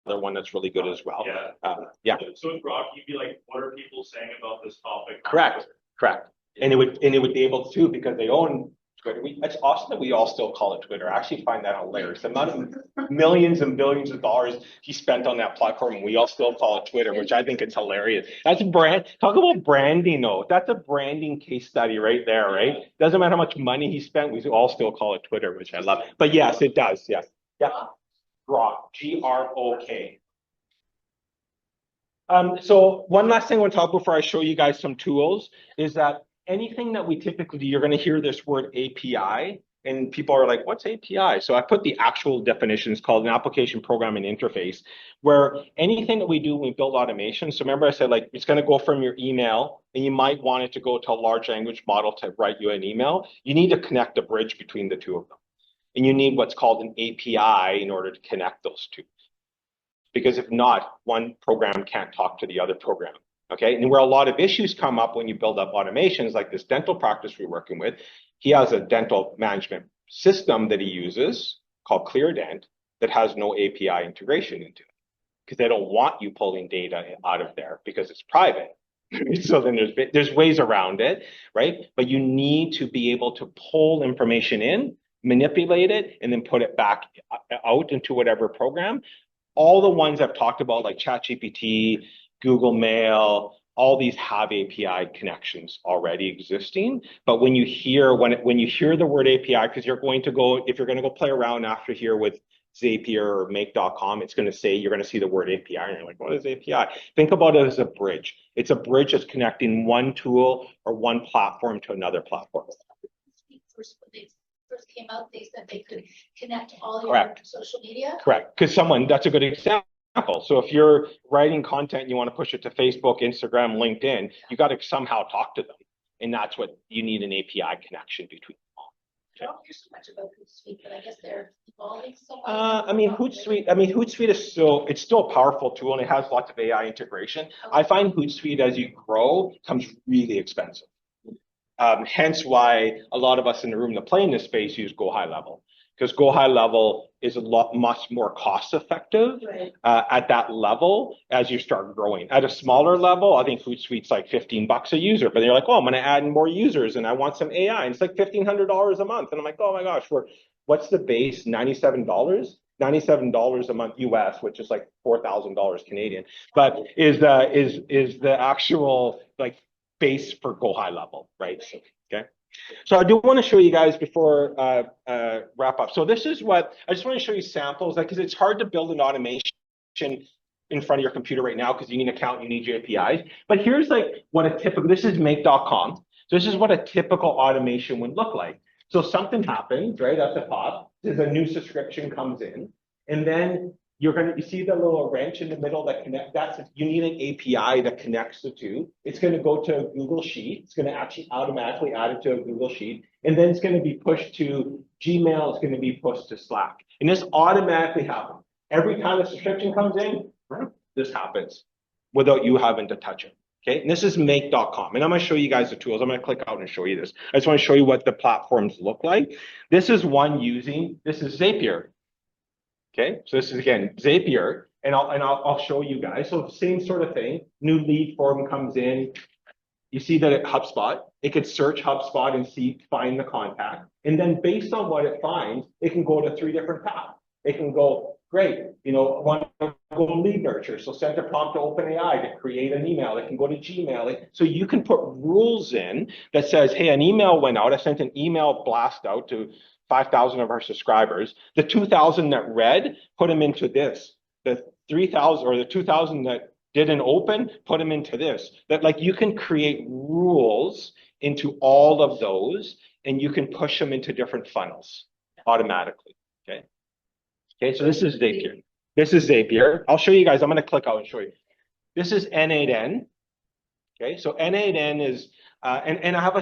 one that's really good as well. Yeah. Yeah. So in Grok, you'd be like, what are people saying about this topic? Correct. And it would be able to, because they own Twitter. It's awesome that we all still call it Twitter. I actually find that hilarious. The amount of millions and billions of dollars he spent on that platform, and we all still call it Twitter, which I think is hilarious. That's talk about branding though. That's a branding case study right there, right? Doesn't matter how much money he spent, we all still call it Twitter, which I love. But yes, it does. Yes. Yeah. Grok, Grok. So one last thing I want to talk about before I show you guys some tools is that anything that we typically do, you're going to hear this word API, and people are like, what's API? So I put the actual definitions called an application programming interface, where anything that we do when we build automation. So remember I said, like, it's going to go from your email, and you might want it to go to a large language model to write you an email. You need to connect a bridge between the two of them. And you need what's called an API in order to connect those two. because if not, one program can't talk to the other program. Okay, and where a lot of issues come up when you build up automations, like this dental practice we're working with, he has a dental management system that he uses called ClearDent that has no API integration into it, because they don't want you pulling data out of there because it's private. So then there's ways around it, right? But you need to be able to pull information in, manipulate it, and then put it back out into whatever program. All the ones I've talked about, like ChatGPT, Google Mail, all these have API connections already existing. But when you hear the word API, because you're going to go, if you're going to go play around after here with Zapier or make.com, it's going to say, you're going to see the word API and you're like, what is API? Think about it as a bridge. It's a bridge that's connecting one tool or one platform to another platform. First, when they first came out, they said they could connect all your Correct. social media. Correct, because that's a good example. So if you're writing content and you want to push it to Facebook, Instagram, LinkedIn, you got to somehow talk to them. And that's what you need, an API connection between. I don't hear so much about Hootsuite, but I guess they're evolving so much. I mean, Hootsuite is still a powerful tool and it has lots of AI integration. I find Hootsuite, as you grow, becomes really expensive. Hence why a lot of us in the room that play in this space use Go High Level, because Go High Level is much more cost effective at that level as you start growing. At a smaller level, I think Hootsuite's like $15 a user, but you're like, oh, I'm going to add more users and I want some AI, and it's like $1,500 a month, and I'm like, oh my gosh, what's the base? $97. $97 a month US, which is like $4,000 Canadian, but is the actual like base for Go High Level, right? So, okay. So I do want to show you guys before wrap up. So this is what I just want to show you samples, like, because it's hard to build an automation in front of your computer right now because you need an account, you need your APIs. But here's like what this is make.com. So this is what a typical automation would look like. So something happens right at the top. There's a new subscription comes in, and then you see the little wrench in the middle that you need an API that connects the two. It's going to go to a Google Sheet. It's going to actually automatically add it to a Google Sheet. And then it's going to be pushed to Gmail. It's going to be pushed to Slack. And this automatically happens. Every time a subscription comes in, this happens without you having to touch it. Okay, and this is make.com. And I'm going to show you guys the tools. I'm going to click out and show you this. I just want to show you what the platforms look like. This is this is Zapier. Okay, so this is again Zapier, and I'll show you guys. So same sort of thing. New lead form comes in. You see that at HubSpot, it could search HubSpot and find the contact, and then based on what it finds, it can go to 3 different paths. It can go, great, I want to go lead nurture, so send a prompt to OpenAI to create an email. It can go to Gmail. So you can put rules in that says, hey, an email went out. I sent an email blast out to 5,000 of our subscribers. The 2,000 that read, put them into this. The 3,000 or the 2,000 that didn't open, put them into this. That, like, you can create rules into all of those, and you can push them into different funnels automatically. Okay, so this is Zapier. This is Zapier. I'll show you guys. I'm going to click out and show you. This is N8N. Okay, so N8N is, and I have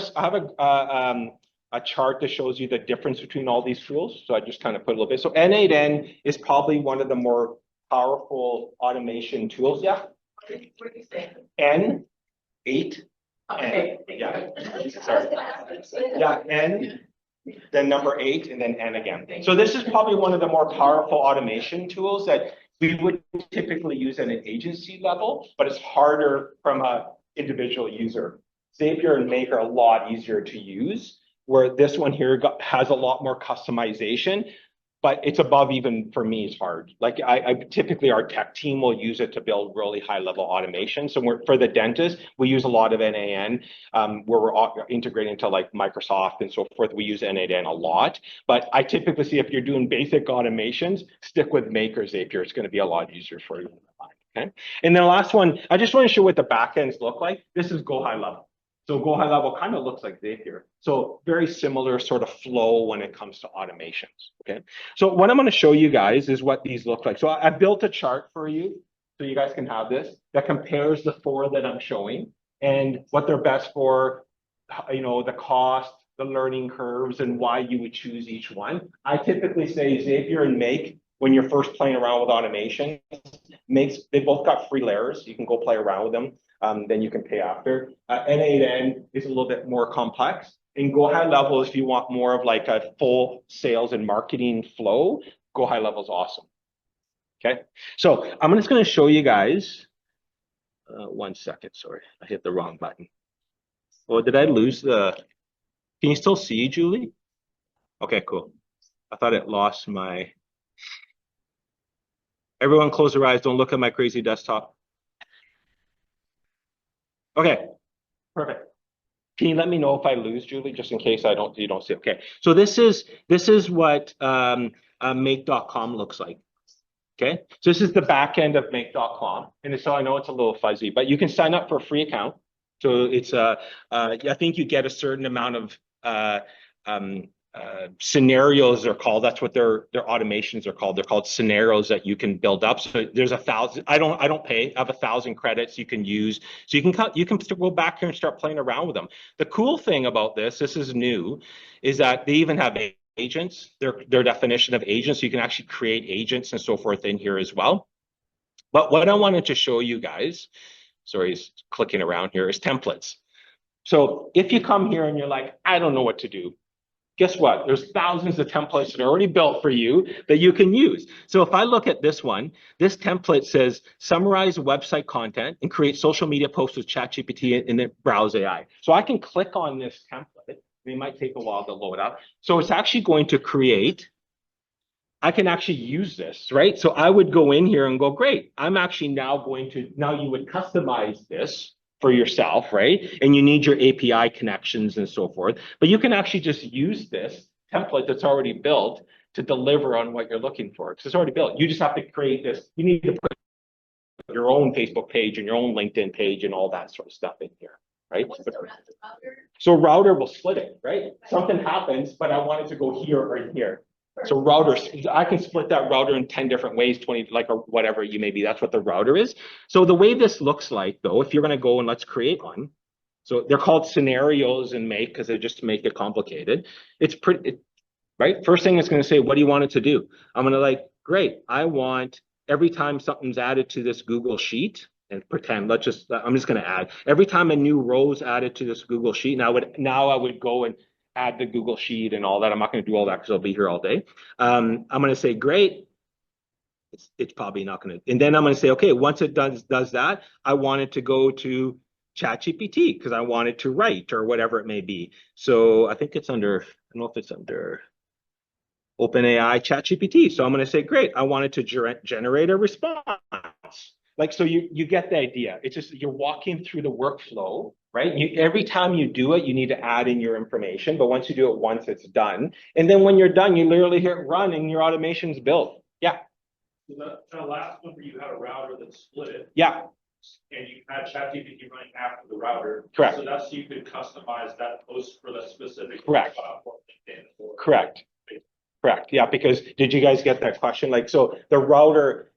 a chart that shows you the difference between all these tools. So I just kind of put a little bit. So N8N is probably one of the more powerful automation tools. Yeah. What did you say? N8. Okay. Yeah. Sorry. Yeah. N. Then number 8, and then N again. So this is probably one of the more powerful automation tools that we would typically use at an agency level, but it's harder from an individual user. Zapier and Make are a lot easier to use, where this one here has a lot more customization, but it's above even for me is hard. Like I typically our tech team will use it to build really high level automation. So for the dentist, we use a lot of N8N where we're integrating into like Microsoft and so forth. We use N8N a lot, but I typically see if you're doing basic automations, stick with Make or Zapier. It's going to be a lot easier for you. Okay. And then the last one, I just want to show what the backends look like. This is Go High Level. So Go High Level kind of looks like Zapier. So very similar sort of flow when it comes to automations, okay? So what I'm going to show you guys is what these look like. So I built a chart for you so you guys can have this that compares the 4 that I'm showing and what they're best for, the cost, the learning curves, and why you would choose each one. I typically say Zapier and Make when you're first playing around with automation. They both got free layers. You can go play around with them. Then you can pay after. N8N is a little bit more complex. And Go High Level, if you want more of like a full sales and marketing flow, Go High Level is awesome. Okay, so I'm just going to show you guys. 1 second, sorry, I hit the wrong button. Oh, did I lose the? Can you still see, Julie? Okay, cool. I thought it lost my. Everyone close their eyes. Don't look at my crazy desktop. Okay, perfect. Can you let me know if I lose, Julie, just in case you don't see? Okay, so this is what make.com looks like. Okay, so this is the back end of make.com, and so I know it's a little fuzzy, but you can sign up for a free account. So it's I think you get a certain amount of scenarios they're called. That's what their automations are called. They're called scenarios that you can build up. So there's 1,000. I don't pay. I have 1,000 credits you can use. So you can go back here and start playing around with them. The cool thing about this is new, is that they even have agents. Their definition of agents. So you can actually create agents and so forth in here as well. But what I wanted to show you guys, sorry, he's clicking around here, is templates. So if you come here and you're like, I don't know what to do, guess what? There's thousands of templates that are already built for you that you can use. So if I look at this one, this template says summarize website content and create social media posts with ChatGPT and then browse AI. So I can click on this template. It might take a while to load up. So it's actually going to create, I can actually use this, right? So I would go in here and go, great, I'm actually now you would customize this for yourself, right? And you need your API connections and so forth. But you can actually just use this template that's already built to deliver on what you're looking for. Because it's already built. You just have to create this. You need to put your own Facebook page and your own LinkedIn page and all that sort of stuff in here, right? What's the router? So router will split it, right? Something happens, but I want it to go here or here. So routers, I can split that router in 10 different ways, 20, like, or whatever you may be. That's what the router is. So the way this looks like, though, if you're going to go and let's create one. So they're called scenarios in Make because they're just to make it complicated. It's pretty, right? First thing it's going to say, what do you want it to do? I'm going to like, great. I want every time something's added to this Google Sheet, and pretend, I'm just going to add every time a new row is added to this Google Sheet. Now I would go and add the Google Sheet and all that. I'm not going to do all that because I'll be here all day. I'm going to say, great. It's probably not going to. And then I'm going to say, okay, once it does that, I want it to go to ChatGPT because I want it to write or whatever it may be. So I think it's under, I don't know if it's under OpenAI ChatGPT. So I'm going to say, great, I want it to generate a response. Like, so you get the idea. It's just you're walking through the workflow, right? Every time you do it, you need to add in your information. But once you do it once, it's done. And then when you're done, you literally hit run and your automation's built. Yeah. So the last one where you had a router that split it. Yeah. And you had ChatGPT running after the router. Correct. So that's, you could customize that post for that specific. Correct. Platform. Correct. Correct. Yeah. Because did you guys get that question? Like, so the router,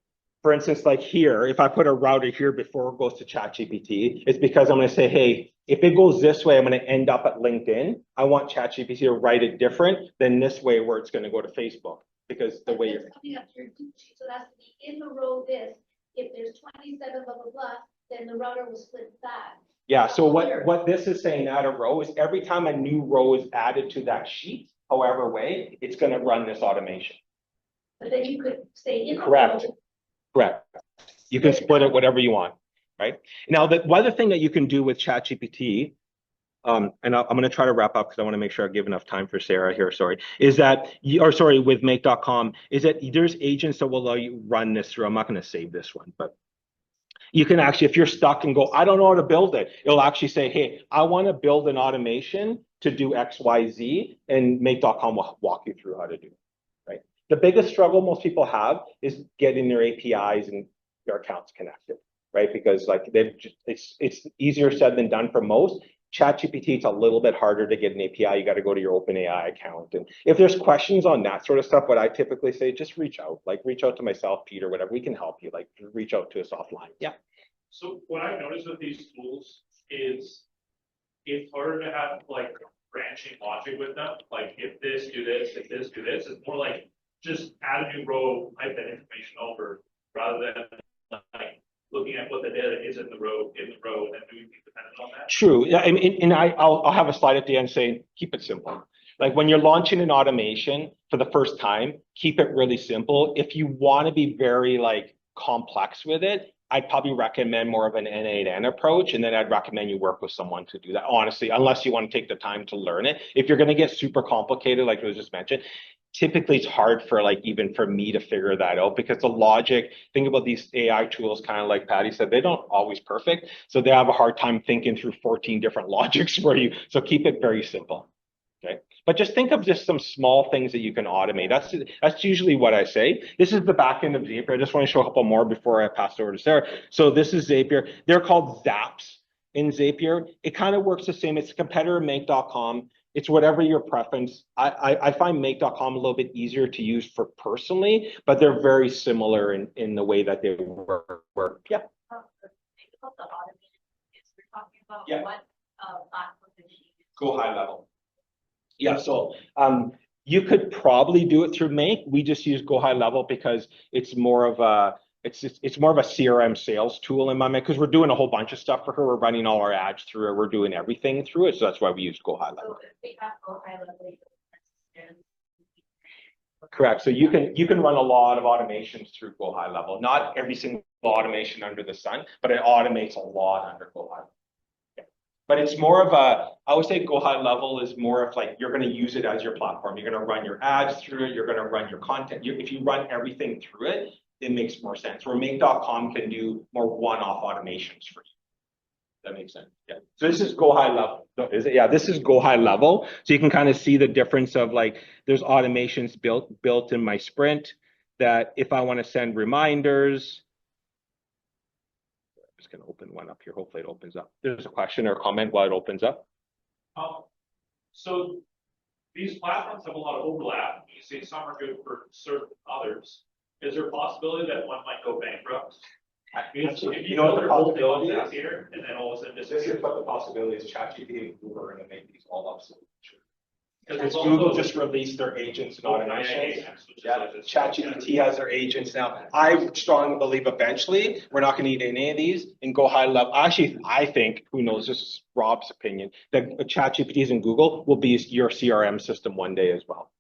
for instance, like here, if I put a router here before it goes to ChatGPT, it's because I'm going to say, hey, if it goes this way, I'm going to end up at LinkedIn. I want ChatGPT to write it different than this way where it's going to go to Facebook. Because the way you're coming up to your Google Sheet, so that's to be in the row this. If there's 27 blah blah blah, then the router will split that. Yeah. So what this is saying, add a row, is every time a new row is added to that sheet, however way, it's going to run this automation. But then you could say in the Correct. row. Correct. You can split it whatever you want, right? Now, the other thing that you can do with ChatGPT, and I'm going to try to wrap up because I want to make sure I give enough time for Sarah here, sorry, is that, with make.com, is that there's agents that will allow you run this through. I'm not going to save this one, but you can actually, if you're stuck and go, I don't know how to build it, it'll actually say, hey, I want to build an automation to do X, Y, Z, and make.com will walk you through how to do it, right? The biggest struggle most people have is getting their APIs and their accounts connected, right? Because like it's easier said than done for most. ChatGPT, it's a little bit harder to get an API. You got to go to your OpenAI account. And if there's questions on that sort of stuff, what I typically say, just reach out. Like reach out to myself, Peter, whatever. We can help you. Like reach out to us offline. Yeah. So what I've noticed with these tools is it's harder to have like branching logic with them. Like if this, do this, if this, do this. It's more like just add a new row, type that information over, rather than like looking at what the data is in the row, and then doing things dependent on that. True. Yeah, and I'll have a slide at the end saying, keep it simple. Like when you're launching an automation for the first time, keep it really simple. If you want to be very like complex with it, I'd probably recommend more of an N8N approach, and then I'd recommend you work with someone to do that, honestly, unless you want to take the time to learn it. If you're going to get super complicated, like was just mentioned, typically it's hard for like even for me to figure that out because the logic, think about these AI tools, kind of like Patty said, they don't always perfect. So they have a hard time thinking through 14 different logics for you. So keep it very simple. Okay. But just think of just some small things that you can automate. That's usually what I say. This is the back end of Zapier. I just want to show a couple more before I pass it over to Sarah. So this is Zapier. They're called Zaps in Zapier. It kind of works the same. It's a competitor of Make.com. It's whatever your preference. I find Make.com a little bit easier to use for personally, but they're very similar in the way that they work. Yeah. Think about the automated, we're talking about Yeah. what, platform did you use? Go high level. Yeah, so you could probably do it through Make. We just use Go High Level because it's more of a CRM sales tool in my mind because we're doing a whole bunch of stuff for her. We're running all our ads through it. We're doing everything through it. So that's why we use Go High Level. So if we have go high level, you don't necessarily. Correct. So you can run a lot of automations through Go High Level. Not every single automation under the sun, but it automates a lot under Go High Level. But it's more of I would say Go High Level is more of like, you're going to use it as your platform. You're going to run your ads through it. You're going to run your content. If you run everything through it, it makes more sense. Where Make.com can do more one-off automations for you. That makes sense. Yeah. So this is Go High Level. No, is it? Yeah, this is Go High Level. So you can kind of see the difference of like, there's automations built in my Sprint that if I want to send reminders, just going to open one up here. Hopefully it opens up. There's a question or a comment while it opens up. So these platforms have a lot of overlap. You say some are good for certain others. Is there a possibility that one might go bankrupt? If You know what the possibility is? Here, and then all of a sudden This is what the possibility is. ChatGPT and Google are going to make these all obsolete. Because Because Google just released their agents and automations. Yeah, ChatGPT has their agents now. I strongly believe eventually we're not going to need any of these and Go High Level. Actually, I think, who knows, this is Rob's opinion, that ChatGPTs and Google will be your CRM system one day as well.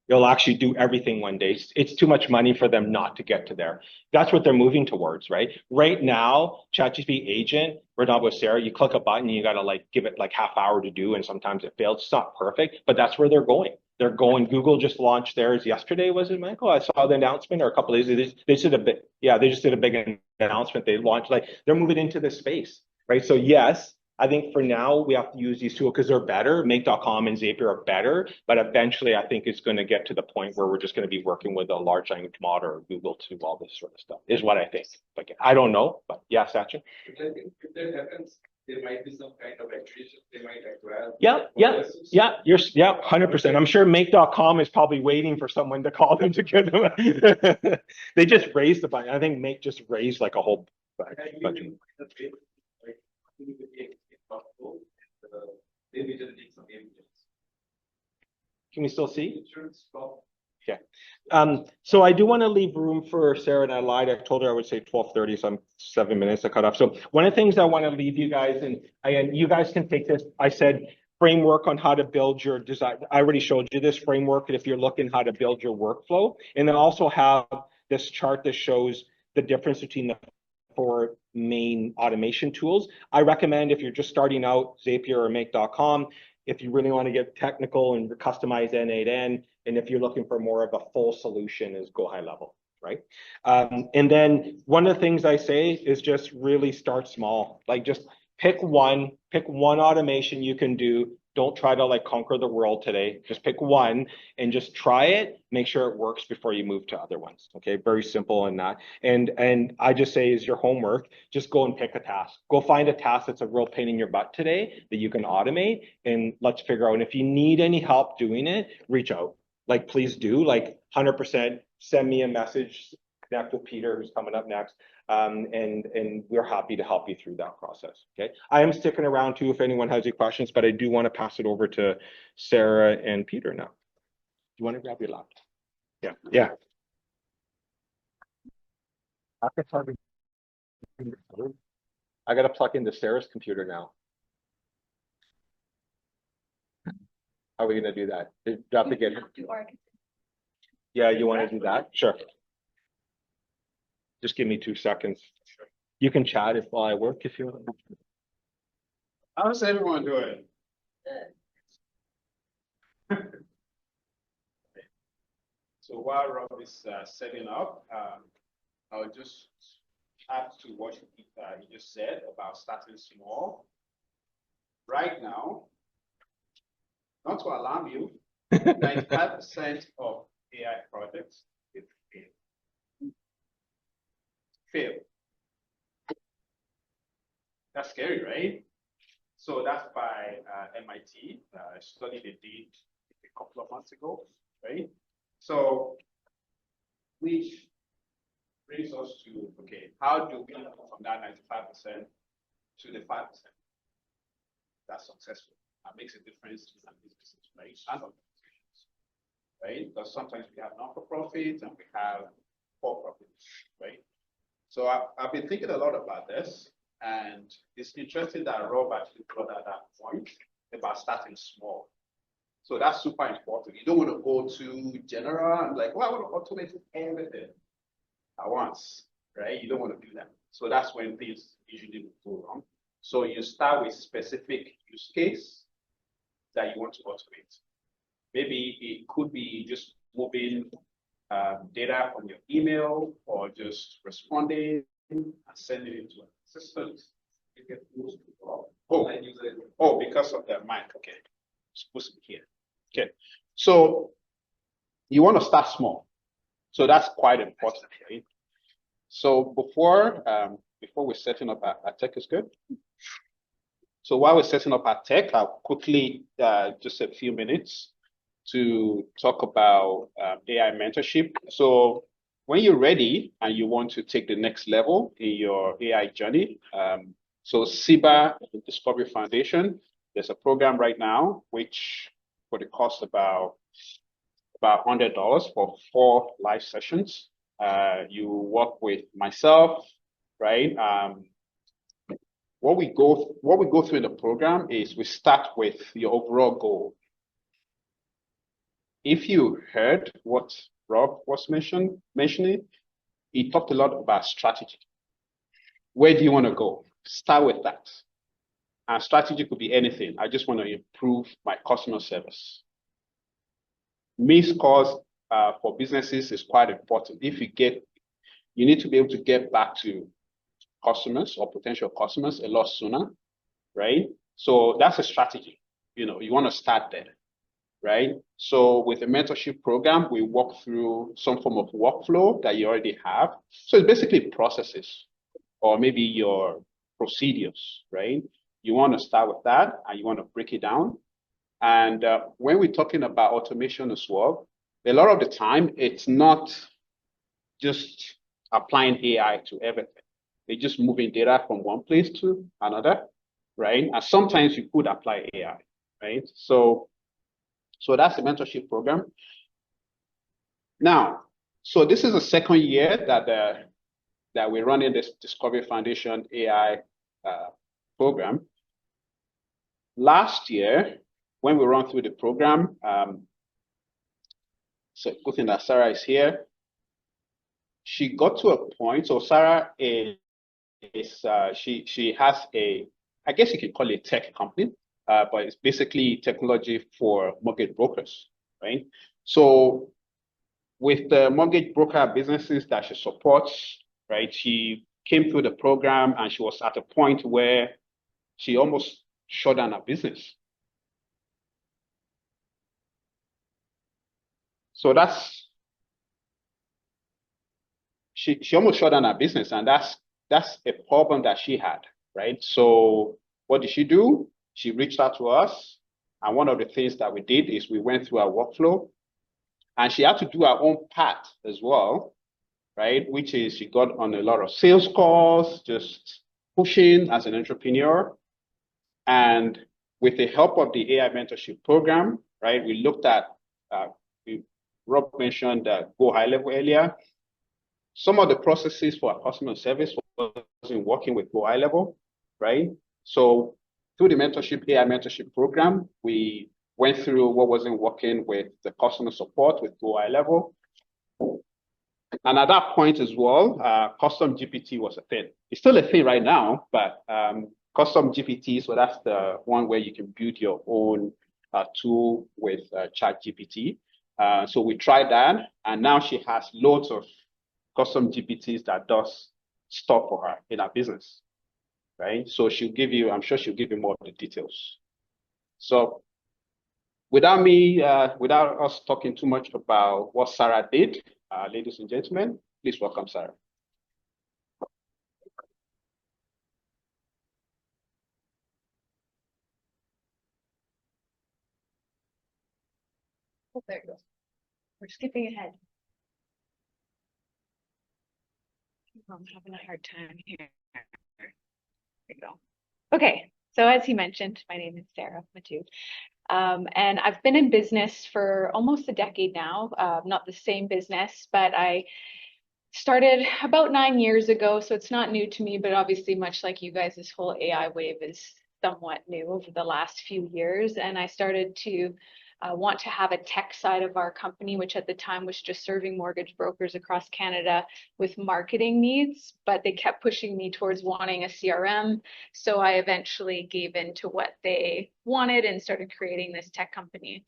They'll actually do everything one day. It's too much money for them not to get to there. That's what they're moving towards, right? Right now, ChatGPT agent, we're not with Sarah, you click a button, you got to like give it like half hour to do, and sometimes it fails. It's not perfect, but that's where they're going. They're going, Google just launched theirs yesterday, was it, Michael? I saw the announcement, or a couple of days, they just did a big announcement. They launched, like, they're moving into this space, right? So yes, I think for now, we have to use these tools because they're better. Make.com and Zapier are better, but eventually I think it's going to get to the point where we're just going to be working with a large language model or Google to all this sort of stuff, is what I think. But I don't know, but yeah, Sachin? If that happens, there might be some kind of attrition. They might acquire. Yeah, 100%. I'm sure Make.com is probably waiting for someone to call them to get them. They just raised the button. I think Make just raised like a whole bunch. Maybe just need some evidence. Can we still see? Insurance stop. Okay. So I do want to leave room for Sarah, and I lied. I told her I would say 12:30, so I'm 7 minutes to cut off. So one of the things I want to leave you guys, and you guys can take this. I said framework on how to build your design. I already showed you this framework if you're looking how to build your workflow, and then also have this chart that shows the difference between the 4 main automation tools. I recommend if you're just starting out, Zapier or Make.com. If you really want to get technical and customize N8N, and if you're looking for more of a full solution, is Go High Level, right? And then one of the things I say is just really start small. Like just pick one automation you can do. Don't try to like conquer the world today. Just pick one and just try it. Make sure it works before you move to other ones. Okay, very simple in that. And I just say is your homework, just go and pick a task. Go find a task that's a real pain in your butt today that you can automate, and let's figure out. And if you need any help doing it, reach out. Like, please do. Like 100% send me a message. Connect with Peter, who's coming up next. And we're happy to help you through that process. Okay. I am sticking around too if anyone has any questions, but I do want to pass it over to Sarah and Peter now. Do you want to grab your laptop? Yeah. After talking, I gotta plug into Sarah's computer now. How are we gonna do that? Do you have to get her? Yeah, you wanna do that? Sure. Just give me 2 seconds. You can chat if while I work if you want. How's everyone doing? So while Rob is setting up, I'll just add to what he just said about starting small. Right now, not to alarm you, 95% of AI projects fail. That's scary, right? So that's by MIT, a study they did a couple of months ago, right? So, which brings us to, okay, how do we go from that 95% to the 5% that's successful? That makes a difference to some businesses, right? And organizations, right? Because sometimes we have non-for-profit and we have for-profit, right? So I've been thinking a lot about this, and it's interesting that Rob actually brought out that point about starting small. So that's super important. You don't want to go too general and like, well, I want to automate everything at once, right? You don't want to do that. So that's when things usually go wrong. So you start with specific use case that you want to automate. Maybe it could be just moving data from your email or just responding and sending it to an assistant. Oh, because of the mic. Okay, it's supposed to be here. Okay, so you want to start small. So that's quite important, right? So before we're setting up our tech is good. So while we're setting up our tech, I'll quickly just a few minutes to talk about AI mentorship. So when you're ready and you want to take the next level in your AI journey, so SIBA Discovery Foundation, there's a program right now which for the cost about $100 for 4 live sessions. You work with myself, right? What we go through in the program is we start with your overall goal. If you heard what Rob was mentioning, he talked a lot about strategy. Where do you want to go? Start with that. And strategy could be anything. I just want to improve my customer service. Missed calls for businesses is quite important. You need to be able to get back to customers or potential customers a lot sooner, right? So that's a strategy. You want to start there, right? So with the mentorship program, we walk through some form of workflow that you already have. So it's basically processes or maybe your procedures, right? You want to start with that and you want to break it down. And when we're talking about automation as well, a lot of the time, it's not just applying AI to everything. It's just moving data from one place to another, right? And sometimes you could apply AI, right? So that's the mentorship program. Now, so this is the second year that we're running this Discovery Foundation AI program. Last year, when we run through the program, so good thing that Sarah is here. She got to a point. So Sarah she has I guess you could call it a tech company, but it's basically technology for mortgage brokers, right? So with the mortgage broker businesses that she supports, right, she came through the program and she was at a point where she almost shut down her business. So she almost shut down her business, and that's a problem that she had, right? So what did she do? She reached out to us, and one of the things that we did is we went through our workflow, and she had to do her own part as well, right? Which is she got on a lot of sales calls, just pushing as an entrepreneur. And with the help of the AI mentorship program, right, we looked at, we Rob mentioned go high level earlier. Some of the processes for our customer service wasn't working with go high level, right? So through the AI mentorship program, we went through what wasn't working with the customer support with go high level. And at that point as well, custom GPT was a thing. It's still a thing right now, but custom GPT, so that's the one where you can build your own tool with Chat GPT. So we tried that, and now she has loads of custom GPTs that does stuff for her in her business, right? So she'll give you, I'm sure she'll give you more of the details. So without us talking too much about what Sarah did, ladies and gentlemen, please welcome Sarah. Oh, there you go. We're skipping ahead. I'm having a hard time here. There you go. Okay, so as he mentioned, my name is Sarah Matu. And I've been in business for almost a decade now, not the same business, but I started about 9 years ago, so it's not new to me, but obviously much like you guys, this whole AI wave is somewhat new over the last few years. And I started to want to have a tech side of our company, which at the time was just serving mortgage brokers across Canada with marketing needs, but they kept pushing me towards wanting a CRM. So I eventually gave in to what they wanted and started creating this tech company.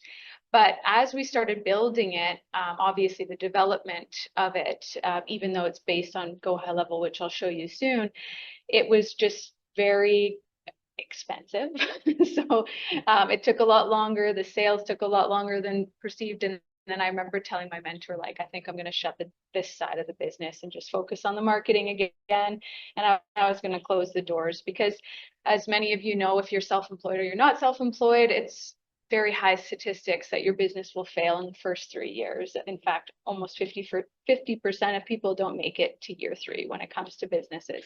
But as we started building it, obviously the development of it, even though it's based on Go High Level, which I'll show you soon, it was just very expensive. So it took a lot longer. The sales took a lot longer than perceived. And then I remember telling my mentor, like, I think I'm going to shut this side of the business and just focus on the marketing again. And I was going to close the doors because, as many of you know, if you're self-employed or you're not self-employed, it's very high statistics that your business will fail in the first 3 years. In fact, almost 50% of people don't make it to year 3 when it comes to businesses.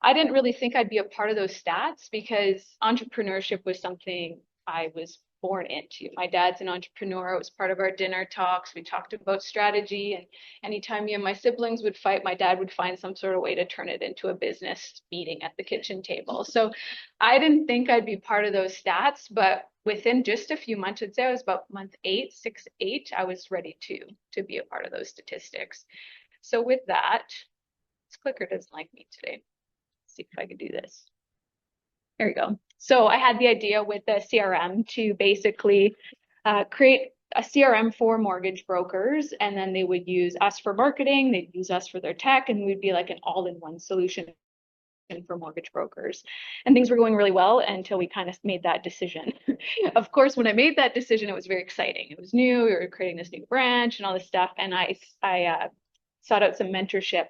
I didn't really think I'd be a part of those stats because entrepreneurship was something I was born into. My dad's an entrepreneur. It was part of our dinner talks. We talked about strategy, and anytime me and my siblings would fight, my dad would find some sort of way to turn it into a business meeting at the kitchen table. So I didn't think I'd be part of those stats, but within just a few months, I'd say I was about month 8, 6, 8, I was ready to be a part of those statistics. So with that, this clicker doesn't like me today. Let's see if I can do this. There we go. So I had the idea with the CRM to basically create a CRM for mortgage brokers, and then they would use us for marketing, they'd use us for their tech, and we'd be like an all-in-one solution for mortgage brokers. And things were going really well until we kind of made that decision. Of course, when I made that decision, it was very exciting. It was new, we were creating this new branch and all this stuff, and I sought out some mentorship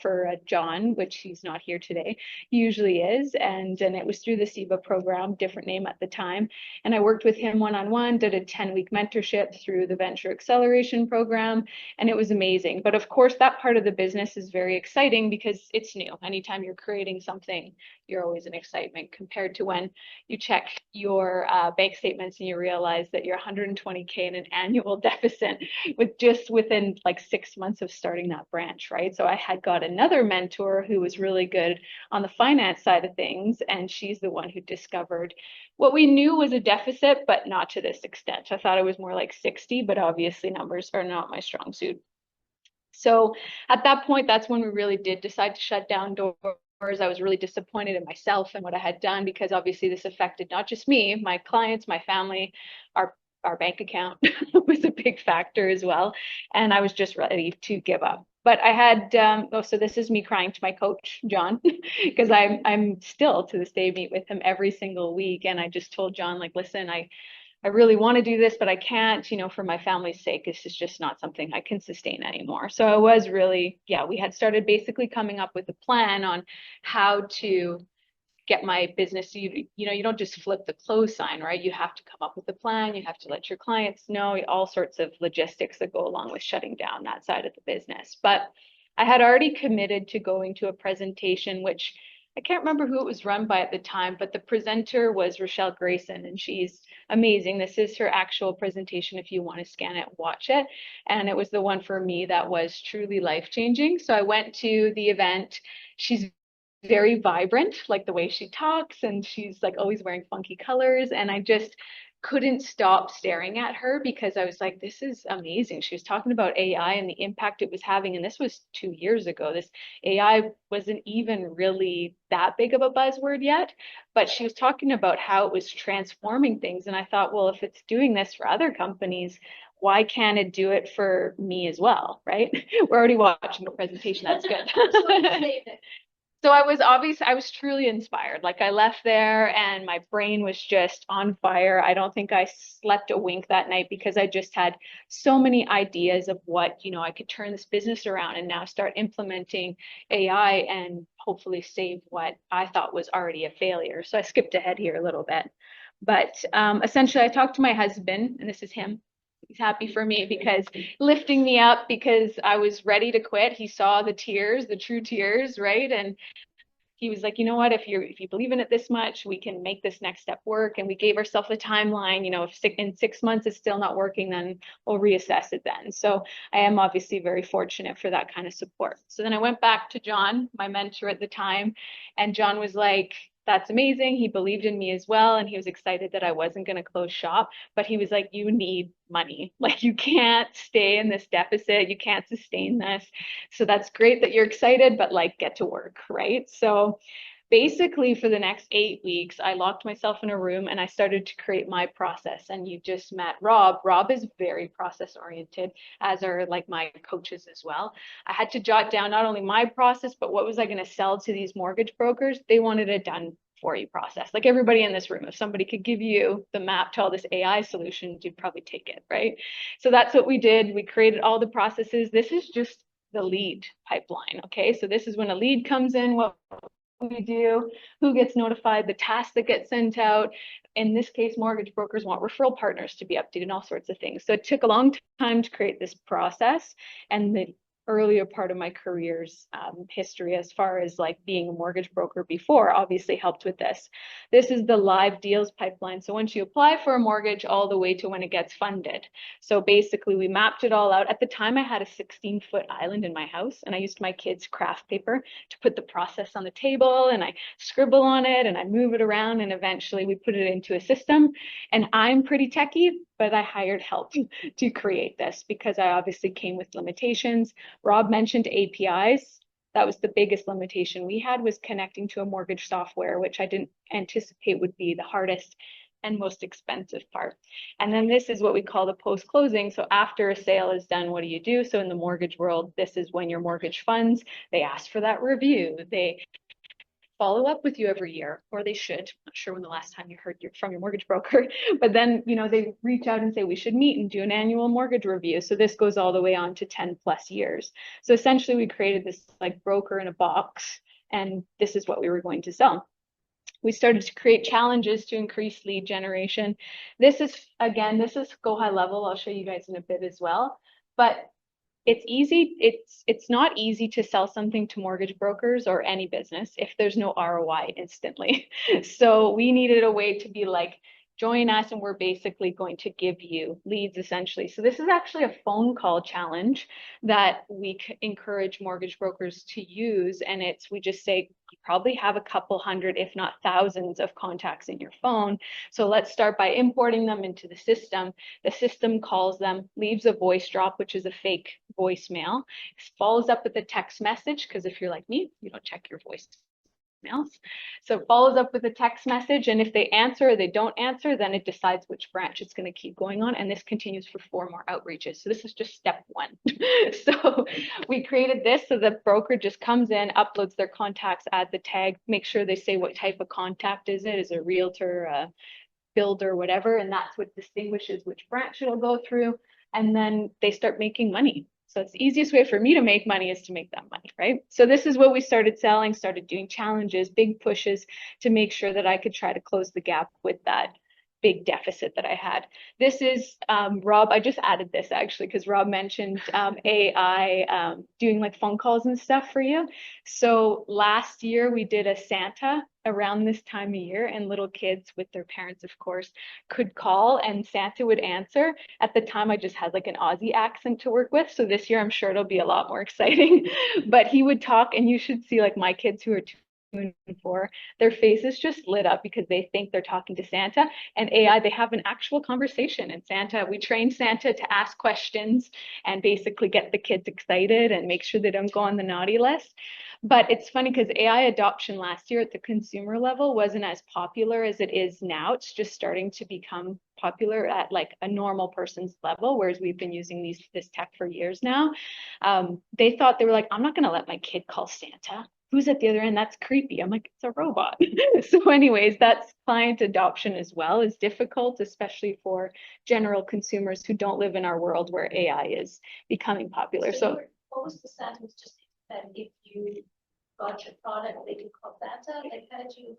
for John, which he's not here today. He usually is. And it was through the SEBA program, different name at the time. And I worked with him one-on-one, did a 10-week mentorship through the Venture Acceleration Program. And it was amazing. But of course, that part of the business is very exciting because it's new. Anytime you're creating something, you're always in excitement compared to when you check your bank statements and you realize that you're 120K in an annual deficit within like 6 months of starting that branch, right? So I had got another mentor who was really good on the finance side of things, and she's the one who discovered what we knew was a deficit, but not to this extent. I thought it was more like 60, but obviously numbers are not my strong suit. So at that point, that's when we really did decide to shut down doors. I was really disappointed in myself and what I had done because obviously this affected not just me, my clients, my family, our bank account was a big factor as well. And I was just ready to give up. But I had, so this is me crying to my coach, John, because I'm still to this day meet with him every single week. And I just told John, like, listen, I really want to do this, but I can't, for my family's sake, this is just not something I can sustain anymore. So I was really, we had started basically coming up with a plan on how to get my business. You don't just flip the close sign, right? You have to come up with a plan. You have to let your clients know all sorts of logistics that go along with shutting down that side of the business. But I had already committed to going to a presentation, which I can't remember who it was run by at the time, but the presenter was Rochelle Grayson, and she's amazing. This is her actual presentation. If you want to scan it, watch it. And it was the one for me that was truly life-changing. So I went to the event. She's very vibrant, like the way she talks, and she's like always wearing funky colors. And I just couldn't stop staring at her because I was like, this is amazing. She was talking about AI and the impact it was having. And this was 2 years ago. This AI wasn't even really that big of a buzzword yet, but she was talking about how it was transforming things. And I thought, well, if it's doing this for other companies, why can't it do it for me as well, right? We're already watching the presentation. That's good. So I was truly inspired. Like I left there and my brain was just on fire. I don't think I slept a wink that night because I just had so many ideas of what, I could turn this business around and now start implementing AI and hopefully save what I thought was already a failure. So I skipped ahead here a little bit. But essentially I talked to my husband, and this is him. He's happy for me because lifting me up because I was ready to quit. He saw the tears, the true tears, right? And he was like, you know what, if you believe in it this much, we can make this next step work. And we gave ourselves a timeline, if in 6 months it's still not working, then we'll reassess it then. So I am obviously very fortunate for that kind of support. So then I went back to John, my mentor at the time, and John was like, that's amazing. He believed in me as well. And he was excited that I wasn't going to close shop, but he was like, you need money. Like you can't stay in this deficit. You can't sustain this. So that's great that you're excited, but like get to work, right? So basically for the next 8 weeks, I locked myself in a room and I started to create my process. And you just met Rob. Rob is very process oriented, as are like my coaches as well. I had to jot down not only my process, but what was I going to sell to these mortgage brokers? They wanted it done for you process. Like everybody in this room, if somebody could give you the map to all this AI solution, you'd probably take it, right? So that's what we did. We created all the processes. This is just the lead pipeline. Okay, so this is when a lead comes in, what we do, who gets notified, the tasks that get sent out. In this case, mortgage brokers want referral partners to be updated and all sorts of things. So it took a long time to create this process, and the earlier part of my career's history as far as like being a mortgage broker before obviously helped with this. This is the live deals pipeline. So once you apply for a mortgage all the way to when it gets funded. So basically we mapped it all out. At the time I had a 16-foot island in my house and I used my kids' craft paper to put the process on the table, and I scribble on it and I move it around, and eventually we put it into a system. And I'm pretty techie, but I hired help to create this because I obviously came with limitations. Rob mentioned APIs. That was the biggest limitation we had, was connecting to a mortgage software, which I didn't anticipate would be the hardest and most expensive part. And then this is what we call the post-closing. So after a sale is done, what do you do? So in the mortgage world, this is when your mortgage funds, they ask for that review. They follow up with you every year, or they should. I'm not sure when the last time you heard from your mortgage broker, but then, they reach out and say, we should meet and do an annual mortgage review. So this goes all the way on to 10 plus years. So essentially we created this like broker in a box, and this is what we were going to sell. We started to create challenges to increase lead generation. This is go high level. I'll show you guys in a bit as well, but it's easy. It's not easy to sell something to mortgage brokers or any business if there's no ROI instantly. So we needed a way to be like, join us and we're basically going to give you leads essentially. So this is actually a phone call challenge that we encourage mortgage brokers to use. And we just say, you probably have a couple hundred, if not thousands of contacts in your phone. So let's start by importing them into the system. The system calls them, leaves a voice drop, which is a fake voicemail, follows up with a text message, because if you're like me, you don't check your voicemails. So it follows up with a text message, and if they answer or they don't answer, then it decides which branch it's going to keep going on, and this continues for 4 more outreaches. So this is just step 1. So we created this so the broker just comes in, uploads their contacts, add the tag, make sure they say what type of contact is it, is a realtor, a builder, whatever, and that's what distinguishes which branch it'll go through, and then they start making money. So it's the easiest way for me to make money is to make that money, right? So this is what we started selling, started doing challenges, big pushes to make sure that I could try to close the gap with that big deficit that I had. This is Rob. I just added this actually because Rob mentioned AI doing like phone calls and stuff for you. So last year we did a Santa around this time of year, and little kids with their parents, of course, could call and Santa would answer. At the time, I just had like an Aussie accent to work with. So this year, I'm sure it'll be a lot more exciting. But he would talk, and you should see like my kids who are 2 and 4, their faces just lit up because they think they're talking to Santa. And AI, they have an actual conversation. And Santa, we train Santa to ask questions and basically get the kids excited and make sure they don't go on the naughty list. But it's funny because AI adoption last year at the consumer level wasn't as popular as it is now. It's just starting to become popular at like a normal person's level, whereas we've been using this tech for years now. They thought, they were like, I'm not going to let my kid call Santa. Who's at the other end? That's creepy. I'm like, it's a robot. So anyways, that's client adoption as well is difficult, especially for general consumers who don't live in our world where AI is becoming popular. So what was the sentence just that if you got your product, they could call Santa? Like, how did you?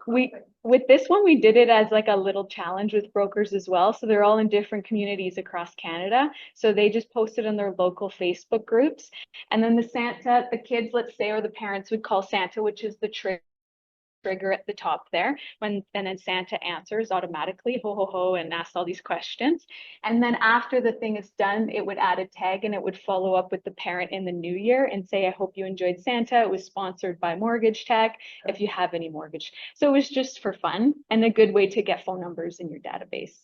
With this one, we did it as like a little challenge with brokers as well. So they're all in different communities across Canada. So they just posted on their local Facebook groups. And then the kids, let's say, or the parents would call Santa, which is the trigger at the top there, and then Santa answers automatically, ho ho ho, and asks all these questions. And then after the thing is done, it would add a tag and it would follow up with the parent in the new year and say, I hope you enjoyed Santa. It was sponsored by Mortgage Tech, if you have any mortgage. So it was just for fun and a good way to get phone numbers in your database.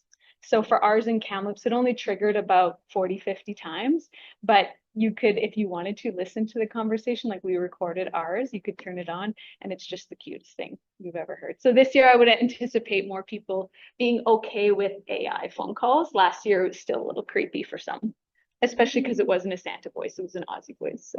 So for ours in Kamloops, it only triggered about 40, 50 times, but you could, if you wanted to listen to the conversation, like we recorded ours, you could turn it on and it's just the cutest thing you've ever heard. So this year I would anticipate more people being okay with AI phone calls. Last year it was still a little creepy for some, especially because it wasn't a Santa voice, it was an Aussie voice.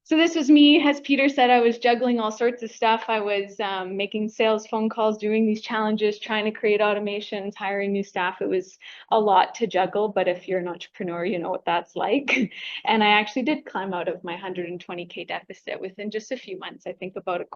So this was me. As Peter said, I was juggling all sorts of stuff. I was making sales phone calls, doing these challenges, trying to create automations, hiring new staff. It was a lot to juggle, but if you're an entrepreneur, you know what that's like. And I actually did climb out of my 120K deficit within just a few months, I think about a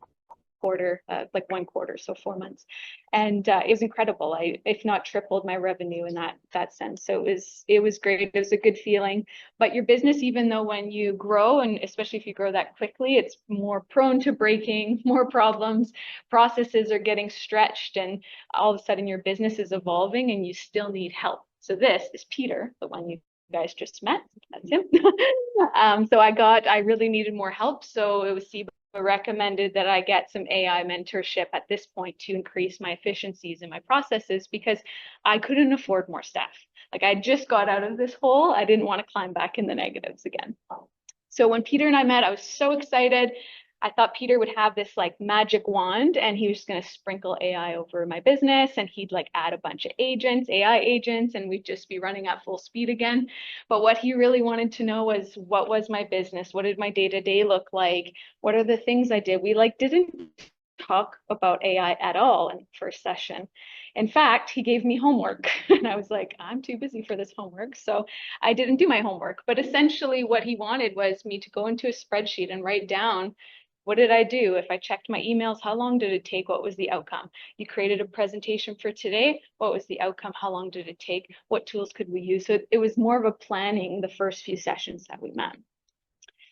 quarter, like 1 quarter, so 4 months. And it was incredible. I, if not tripled my revenue in that sense. So it was great. It was a good feeling. But your business, even though when you grow, and especially if you grow that quickly, it's more prone to breaking, more problems, processes are getting stretched, and all of a sudden your business is evolving and you still need help. So this is Peter, the one you guys just met. That's him. So I really needed more help. So it was recommended that I get some AI mentorship at this point to increase my efficiencies in my processes because I couldn't afford more staff. Like I just got out of this hole. I didn't want to climb back in the negatives again. So when Peter and I met, I was so excited. I thought Peter would have this like magic wand and he was just going to sprinkle AI over my business and he'd like add a bunch of agents, AI agents, and we'd just be running at full speed again. But what he really wanted to know was what was my business? What did my day-to-day look like? What are the things I did? We like didn't talk about AI at all in the first session. In fact, he gave me homework and I was like, I'm too busy for this homework. So I didn't do my homework. But essentially what he wanted was me to go into a spreadsheet and write down, what did I do? If I checked my emails, how long did it take? What was the outcome? You created a presentation for today. What was the outcome? How long did it take? What tools could we use? So it was more of a planning the first few sessions that we met.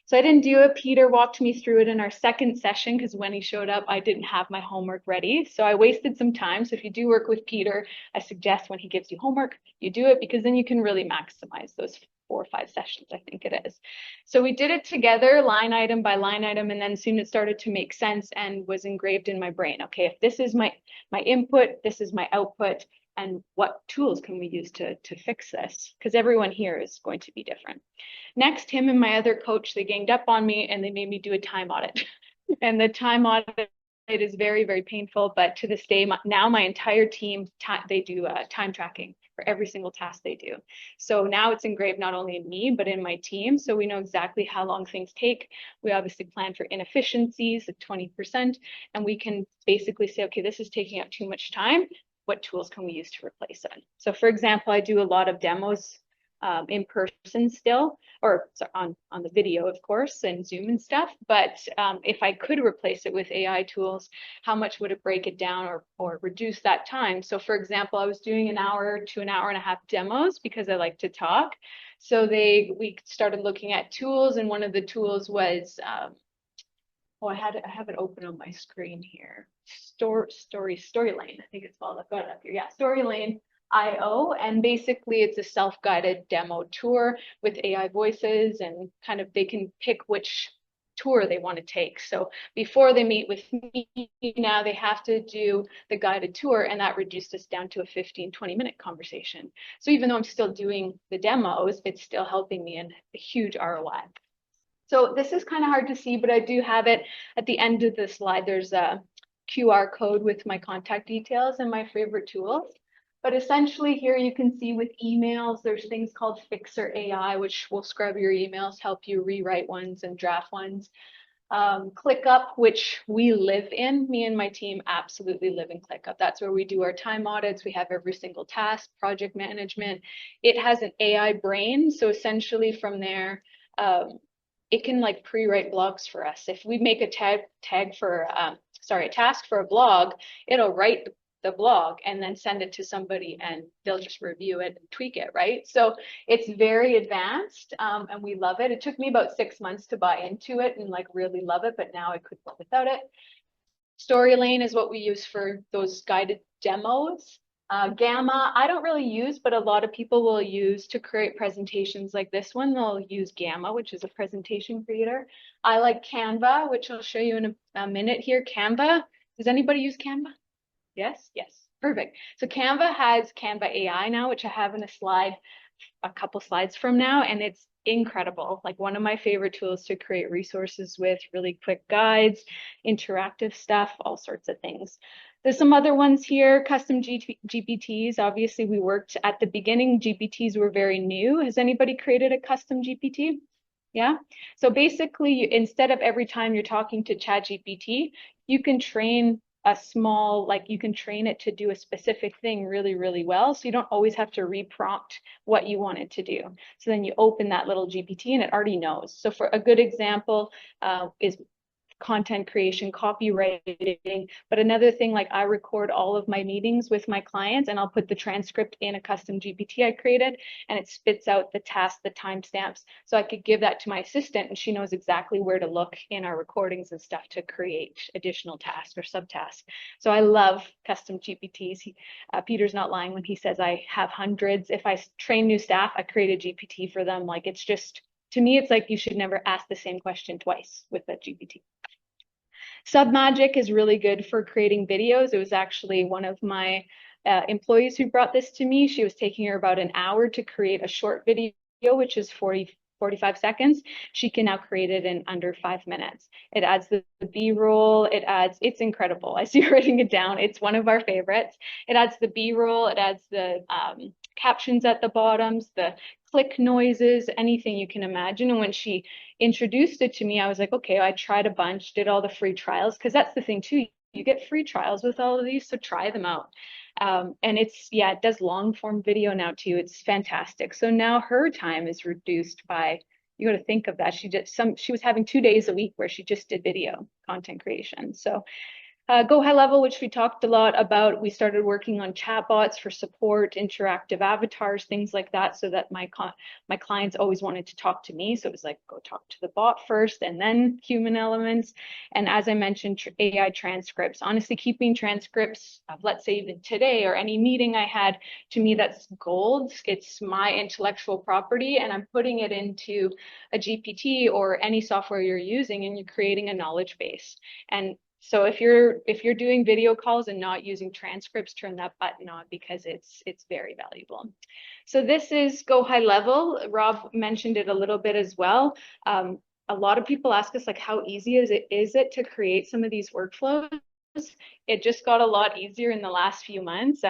So I didn't do it. Peter walked me through it in our second session because when he showed up, I didn't have my homework ready. So I wasted some time. So if you do work with Peter, I suggest when he gives you homework, you do it because then you can really maximize those 4 or 5 sessions, I think it is. So we did it together, line item by line item, and then soon it started to make sense and was engraved in my brain. Okay, if this is my input, this is my output, and what tools can we use to fix this? Because everyone here is going to be different. Next, him and my other coach, they ganged up on me and they made me do a time audit. And the time audit is very, very painful, but to this day, now my entire team, they do time tracking for every single task they do. So now it's engraved not only in me, but in my team. So we know exactly how long things take. We obviously plan for inefficiencies of 20%, and we can basically say, okay, this is taking up too much time. What tools can we use to replace it? So for example, I do a lot of demos in person still, or on the video, of course, and Zoom and stuff. But if I could replace it with AI tools, how much would it break it down or reduce that time? So for example, I was doing an hour to an hour and a half demos because I like to talk. So we started looking at tools, and one of the tools was, I have it open on my screen here. Storylane, I think it's called. I've got it up here. Yeah, Storylane IO, and basically it's a self-guided demo tour with AI voices, and kind of they can pick which tour they want to take. So before they meet with me, now they have to do the guided tour, and that reduced us down to a 15-20 minute conversation. So even though I'm still doing the demos, it's still helping me in a huge ROI. So this is kind of hard to see, but I do have it at the end of the slide. There's a QR code with my contact details and my favorite tools. But essentially here you can see with emails, there's things called Fixer AI, which will scrub your emails, help you rewrite ones and draft ones. ClickUp, which we live in, me and my team absolutely live in ClickUp. That's where we do our time audits. We have every single task, project management. It has an AI brain. So essentially from there, it can like pre-write blogs for us. If we make a task for a blog, it'll write the blog and then send it to somebody, and they'll just review it and tweak it, right? So it's very advanced, and we love it. It took me about 6 months to buy into it and like really love it, but now I could live without it. Storylane is what we use for those guided demos. Gamma, I don't really use, but a lot of people will use to create presentations like this one. They'll use Gamma, which is a presentation creator. I like Canva, which I'll show you in a minute here. Canva, does anybody use Canva? Yes, yes, perfect. So Canva has Canva AI now, which I have in a slide, a couple slides from now, and it's incredible. Like one of my favorite tools to create resources with, really quick guides, interactive stuff, all sorts of things. There's some other ones here, custom GPTs. Obviously, we worked at the beginning, GPTs were very new. Has anybody created a custom GPT? Yeah. So basically, instead of every time you're talking to ChatGPT, you can train a small, like you can train it to do a specific thing really, really well. So you don't always have to reprompt what you want it to do. So then you open that little GPT and it already knows. So for a good example is content creation, copywriting. But another thing, like I record all of my meetings with my clients and I'll put the transcript in a custom GPT I created, and it spits out the task, the timestamps. So I could give that to my assistant and she knows exactly where to look in our recordings and stuff to create additional tasks or subtasks. So I love custom GPTs. Peter's not lying when he says I have hundreds. If I train new staff, I create a GPT for them. Like it's just, to me, it's like you should never ask the same question twice with a GPT. Submagic is really good for creating videos. It was actually one of my employees who brought this to me. She was taking her about an hour to create a short video, which is 45 seconds. She can now create it in under 5 minutes. It adds the B-roll, it's incredible. I see you writing it down. It's one of our favorites. It adds the B-roll, it adds the captions at the bottoms, the click noises, anything you can imagine. And when she introduced it to me, I was like, okay, I tried a bunch, did all the free trials, because that's the thing too. You get free trials with all of these, so try them out. And it does long form video now too. It's fantastic. So now her time is reduced by, you got to think of that. She was having 2 days a week where she just did video content creation. So Go High Level, which we talked a lot about. We started working on chatbots for support, interactive avatars, things like that, so that my clients always wanted to talk to me. So it was like, go talk to the bot first and then human elements. And as I mentioned, AI transcripts. Honestly, keeping transcripts of, let's say, even today or any meeting I had, to me, that's gold. It's my intellectual property, and I'm putting it into a GPT or any software you're using, and you're creating a knowledge base. And so if you're doing video calls and not using transcripts, turn that button on, because it's very valuable. So this is Go High Level. Rob mentioned it a little bit as well. A lot of people ask us, like, how easy is it to create some of these workflows? It just got a lot easier in the last few months.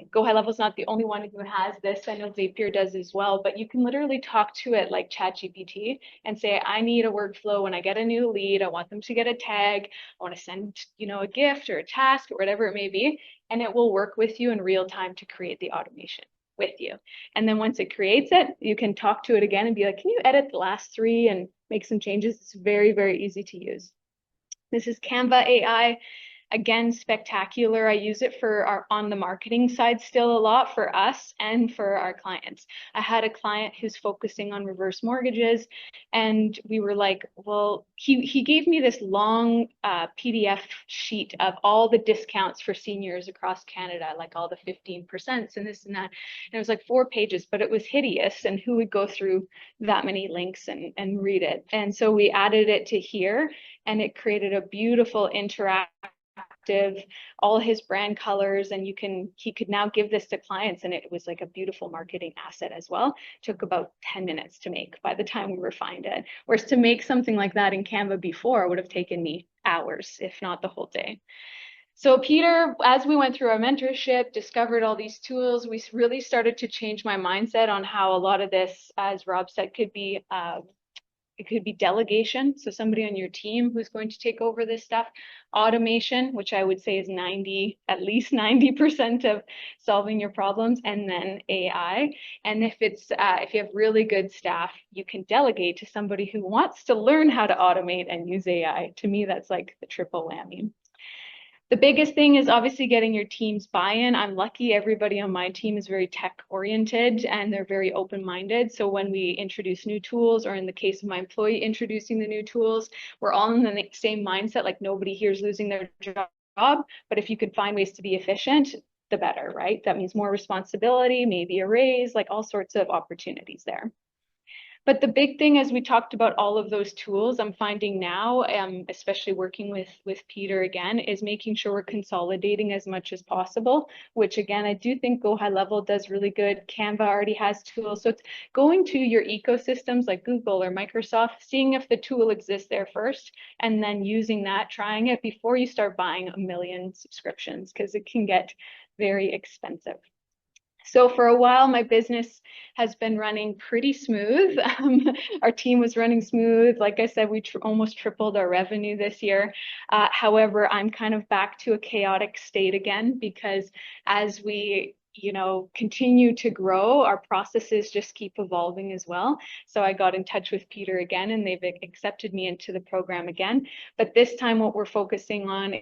Go High Level is not the only one who has this. I know Zapier does as well, but you can literally talk to it like ChatGPT and say, I need a workflow when I get a new lead. I want them to get a tag. I want to send, a gift or a task or whatever it may be, and it will work with you in real time to create the automation. with you. And then once it creates it, you can talk to it again and be like, can you edit the last 3 and make some changes? It's very, very easy to use. This is Canva AI. Again, spectacular. I use it for on the marketing side still a lot for us and for our clients. I had a client who's focusing on reverse mortgages, and we were like, well, he gave me this long PDF sheet of all the discounts for seniors across Canada, like all the 15% and this and that. And it was like 4 pages, but it was hideous. And who would go through that many links and read it? And so we added it to here, and it created a beautiful interactive, all his brand colors, and he could now give this to clients, and it was like a beautiful marketing asset as well. Took about 10 minutes to make by the time we refined it. Whereas to make something like that in Canva before would have taken me hours, if not the whole day. So Peter, as we went through our mentorship, discovered all these tools, we really started to change my mindset on how a lot of this, as Rob said, could be it could be delegation, so somebody on your team who's going to take over this stuff. Automation, which I would say is at least 90% of solving your problems, and then AI. And if you have really good staff, you can delegate to somebody who wants to learn how to automate and use AI. To me, that's like the triple whammy. The biggest thing is obviously getting your team's buy-in. I'm lucky everybody on my team is very tech oriented and they're very open-minded. So when we introduce new tools, or in the case of my employee introducing the new tools, we're all in the same mindset, like nobody here is losing their job. But if you could find ways to be efficient, the better, right? That means more responsibility, maybe a raise, like all sorts of opportunities there. But the big thing, as we talked about all of those tools, I'm finding now, especially working with Peter again, is making sure we're consolidating as much as possible, which again, I do think Go High Level does really good. Canva already has tools. So it's going to your ecosystems like Google or Microsoft, seeing if the tool exists there first, and then using that, trying it before you start buying a million subscriptions, because it can get very expensive. So for a while, my business has been running pretty smooth. Our team was running smooth. Like I said, we almost tripled our revenue this year. However, I'm kind of back to a chaotic state again, because as we continue to grow, our processes just keep evolving as well. So I got in touch with Peter again, and they've accepted me into the program again. But this time what we're focusing on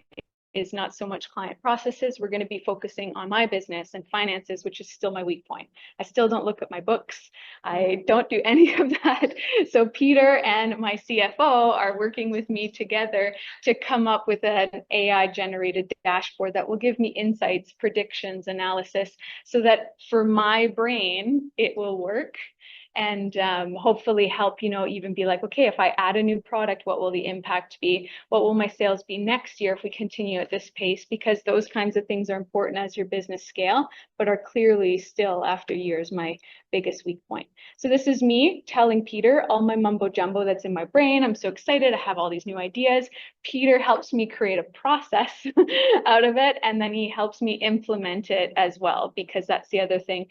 is not so much client processes. We're going to be focusing on my business and finances, which is still my weak point. I still don't look at my books. I don't do any of that. So Peter and my CFO are working with me together to come up with an AI generated dashboard that will give me insights, predictions, analysis, so that for my brain, it will work. And hopefully help, even be like, okay, if I add a new product, what will the impact be? What will my sales be next year if we continue at this pace? Because those kinds of things are important as your business scale, but are clearly still after years my biggest weak point. So this is me telling Peter all my mumbo jumbo that's in my brain. I'm so excited. I have all these new ideas. Peter helps me create a process out of it, and then he helps me implement it as well, because that's the other thing.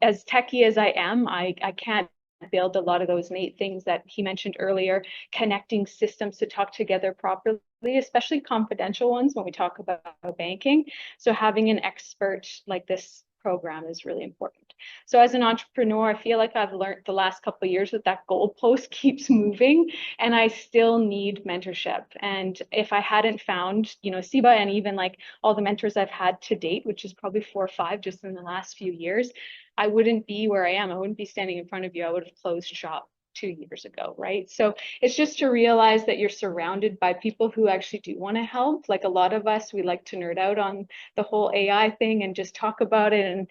As techie as I am, I can't build a lot of those innate things that he mentioned earlier, connecting systems to talk together properly, especially confidential ones when we talk about banking. So having an expert like this program is really important. So as an entrepreneur, I feel like I've learned the last couple of years that goalpost keeps moving, and I still need mentorship. And if I hadn't found, Siba, and even like all the mentors I've had to date, which is probably 4 or 5 just in the last few years, I wouldn't be where I am. I wouldn't be standing in front of you. I would have closed shop 2 years ago, right? So it's just to realize that you're surrounded by people who actually do want to help. Like a lot of us, we like to nerd out on the whole AI thing and just talk about it and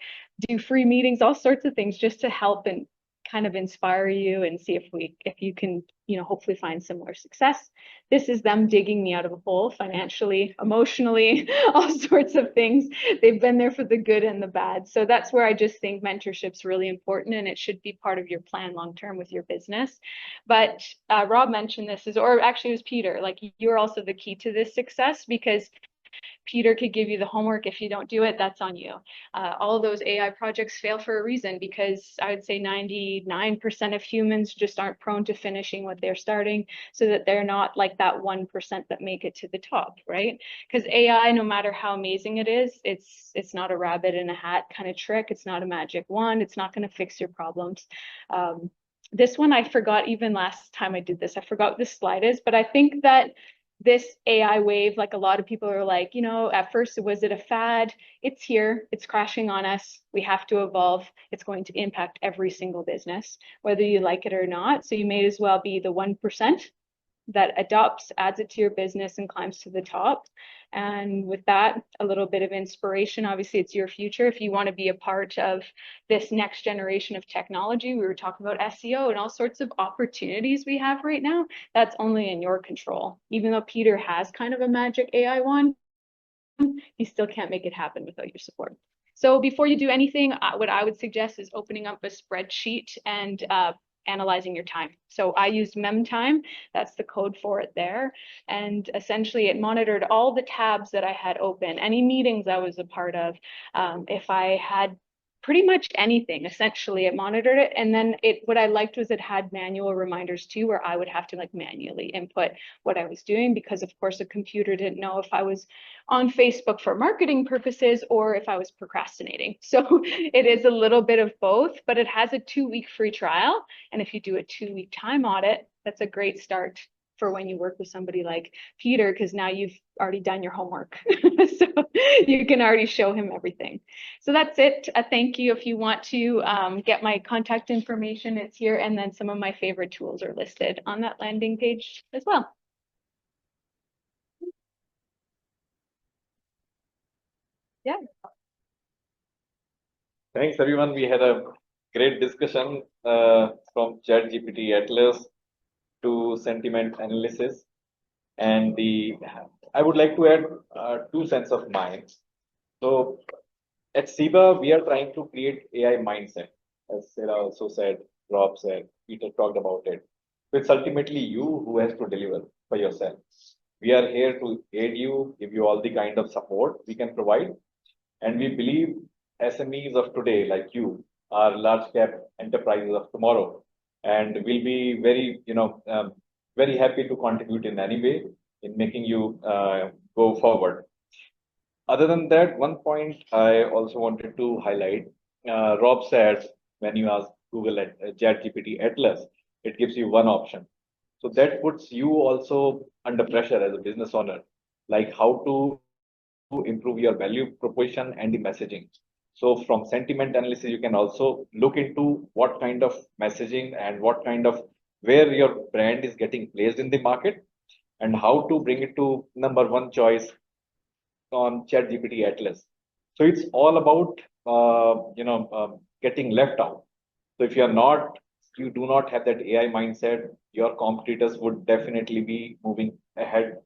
do free meetings, all sorts of things just to help and kind of inspire you and see if you can, hopefully find similar success. This is them digging me out of a hole financially, emotionally, all sorts of things. They've been there for the good and the bad. So that's where I just think mentorship's really important, and it should be part of your plan long-term with your business. But Rob mentioned this, or actually it was Peter, like you're also the key to this success, because Peter could give you the homework. If you don't do it, that's on you. All of those AI projects fail for a reason, because I would say 99% of humans just aren't prone to finishing what they're starting, so that they're not like that 1% that make it to the top, right? Because AI, no matter how amazing it is, it's not a rabbit in a hat kind of trick. It's not a magic wand. It's not going to fix your problems. This one, I forgot even last time I did this, I forgot what this slide is, but I think that this AI wave, like a lot of people are like, you know, at first, was it a fad? It's here, it's crashing on us. We have to evolve. It's going to impact every single business, whether you like it or not. So you may as well be the 1% that adopts, adds it to your business, and climbs to the top. And with that, a little bit of inspiration. Obviously, it's your future. If you want to be a part of this next generation of technology, we were talking about SEO and all sorts of opportunities we have right now. That's only in your control. Even though Peter has kind of a magic AI wand, he still can't make it happen without your support. So before you do anything, what I would suggest is opening up a spreadsheet and analyzing your time. So I used MemTime, that's the code for it there. And essentially it monitored all the tabs that I had open, any meetings I was a part of. If I had pretty much anything, essentially it monitored it. And then what I liked was it had manual reminders too, where I would have to like manually input what I was doing, because of course a computer didn't know if I was on Facebook for marketing purposes or if I was procrastinating. So it is a little bit of both, but it has a 2-week free trial. And if you do a 2-week time audit, that's a great start for when you work with somebody like Peter, because now you've already done your homework. So you can already show him everything. So that's it. Thank you. If you want to get my contact information, it's here. And then some of my favorite tools are listed on that landing page as well. Yeah. Thanks, everyone. We had a great discussion from ChatGPT Atlas to sentiment analysis. And I would like to add 2 cents of mine. So at SIBA, we are trying to create AI mindset, as Sarah also said, Rob said, Peter talked about it. So it's ultimately you who has to deliver for yourself. We are here to aid you, give you all the kind of support we can provide. And we believe SMEs of today, like you, are large cap enterprises of tomorrow, and will be very, very happy to contribute in any way in making you go forward. Other than that, one point I also wanted to highlight. Rob said when you ask Google at ChatGPT Atlas, it gives you one option. So that puts you also under pressure as a business owner, like how to improve your value proposition and the messaging. So from sentiment analysis, you can also look into what kind of messaging and what kind of where your brand is getting placed in the market, and how to bring it to number one choice on ChatGPT Atlas. So it's all about getting left out. So if you do not have that AI mindset, your competitors would definitely be moving ahead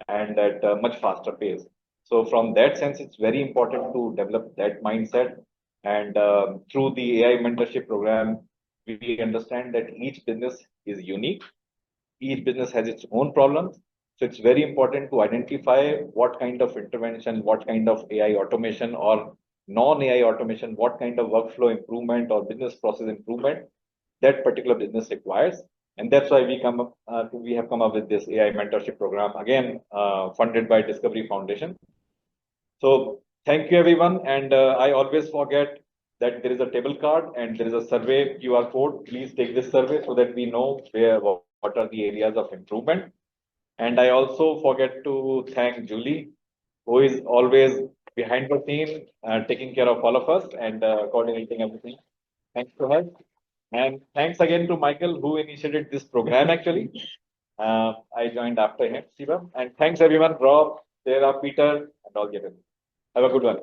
and at a much faster pace. So from that sense, it's very important to develop that mindset. And through the AI mentorship program, we understand that each business is unique. Each business has its own problems. So it's very important to identify what kind of intervention, what kind of AI automation or non-AI automation, what kind of workflow improvement or business process improvement that particular business requires. And that's why we have come up with this AI mentorship program, again, funded by Discovery Foundation. So thank you, everyone. And I always forget that there is a table card and there is a survey QR code. Please take this survey so that we know what are the areas of improvement. And I also forget to thank Julie, who is always behind the scene, taking care of all of us and coordinating everything. Thanks to her. And thanks again to Michael, who initiated this program actually. I joined after him, Siva. And thanks everyone, Rob, Sarah, Peter, and all the others. Have a good one.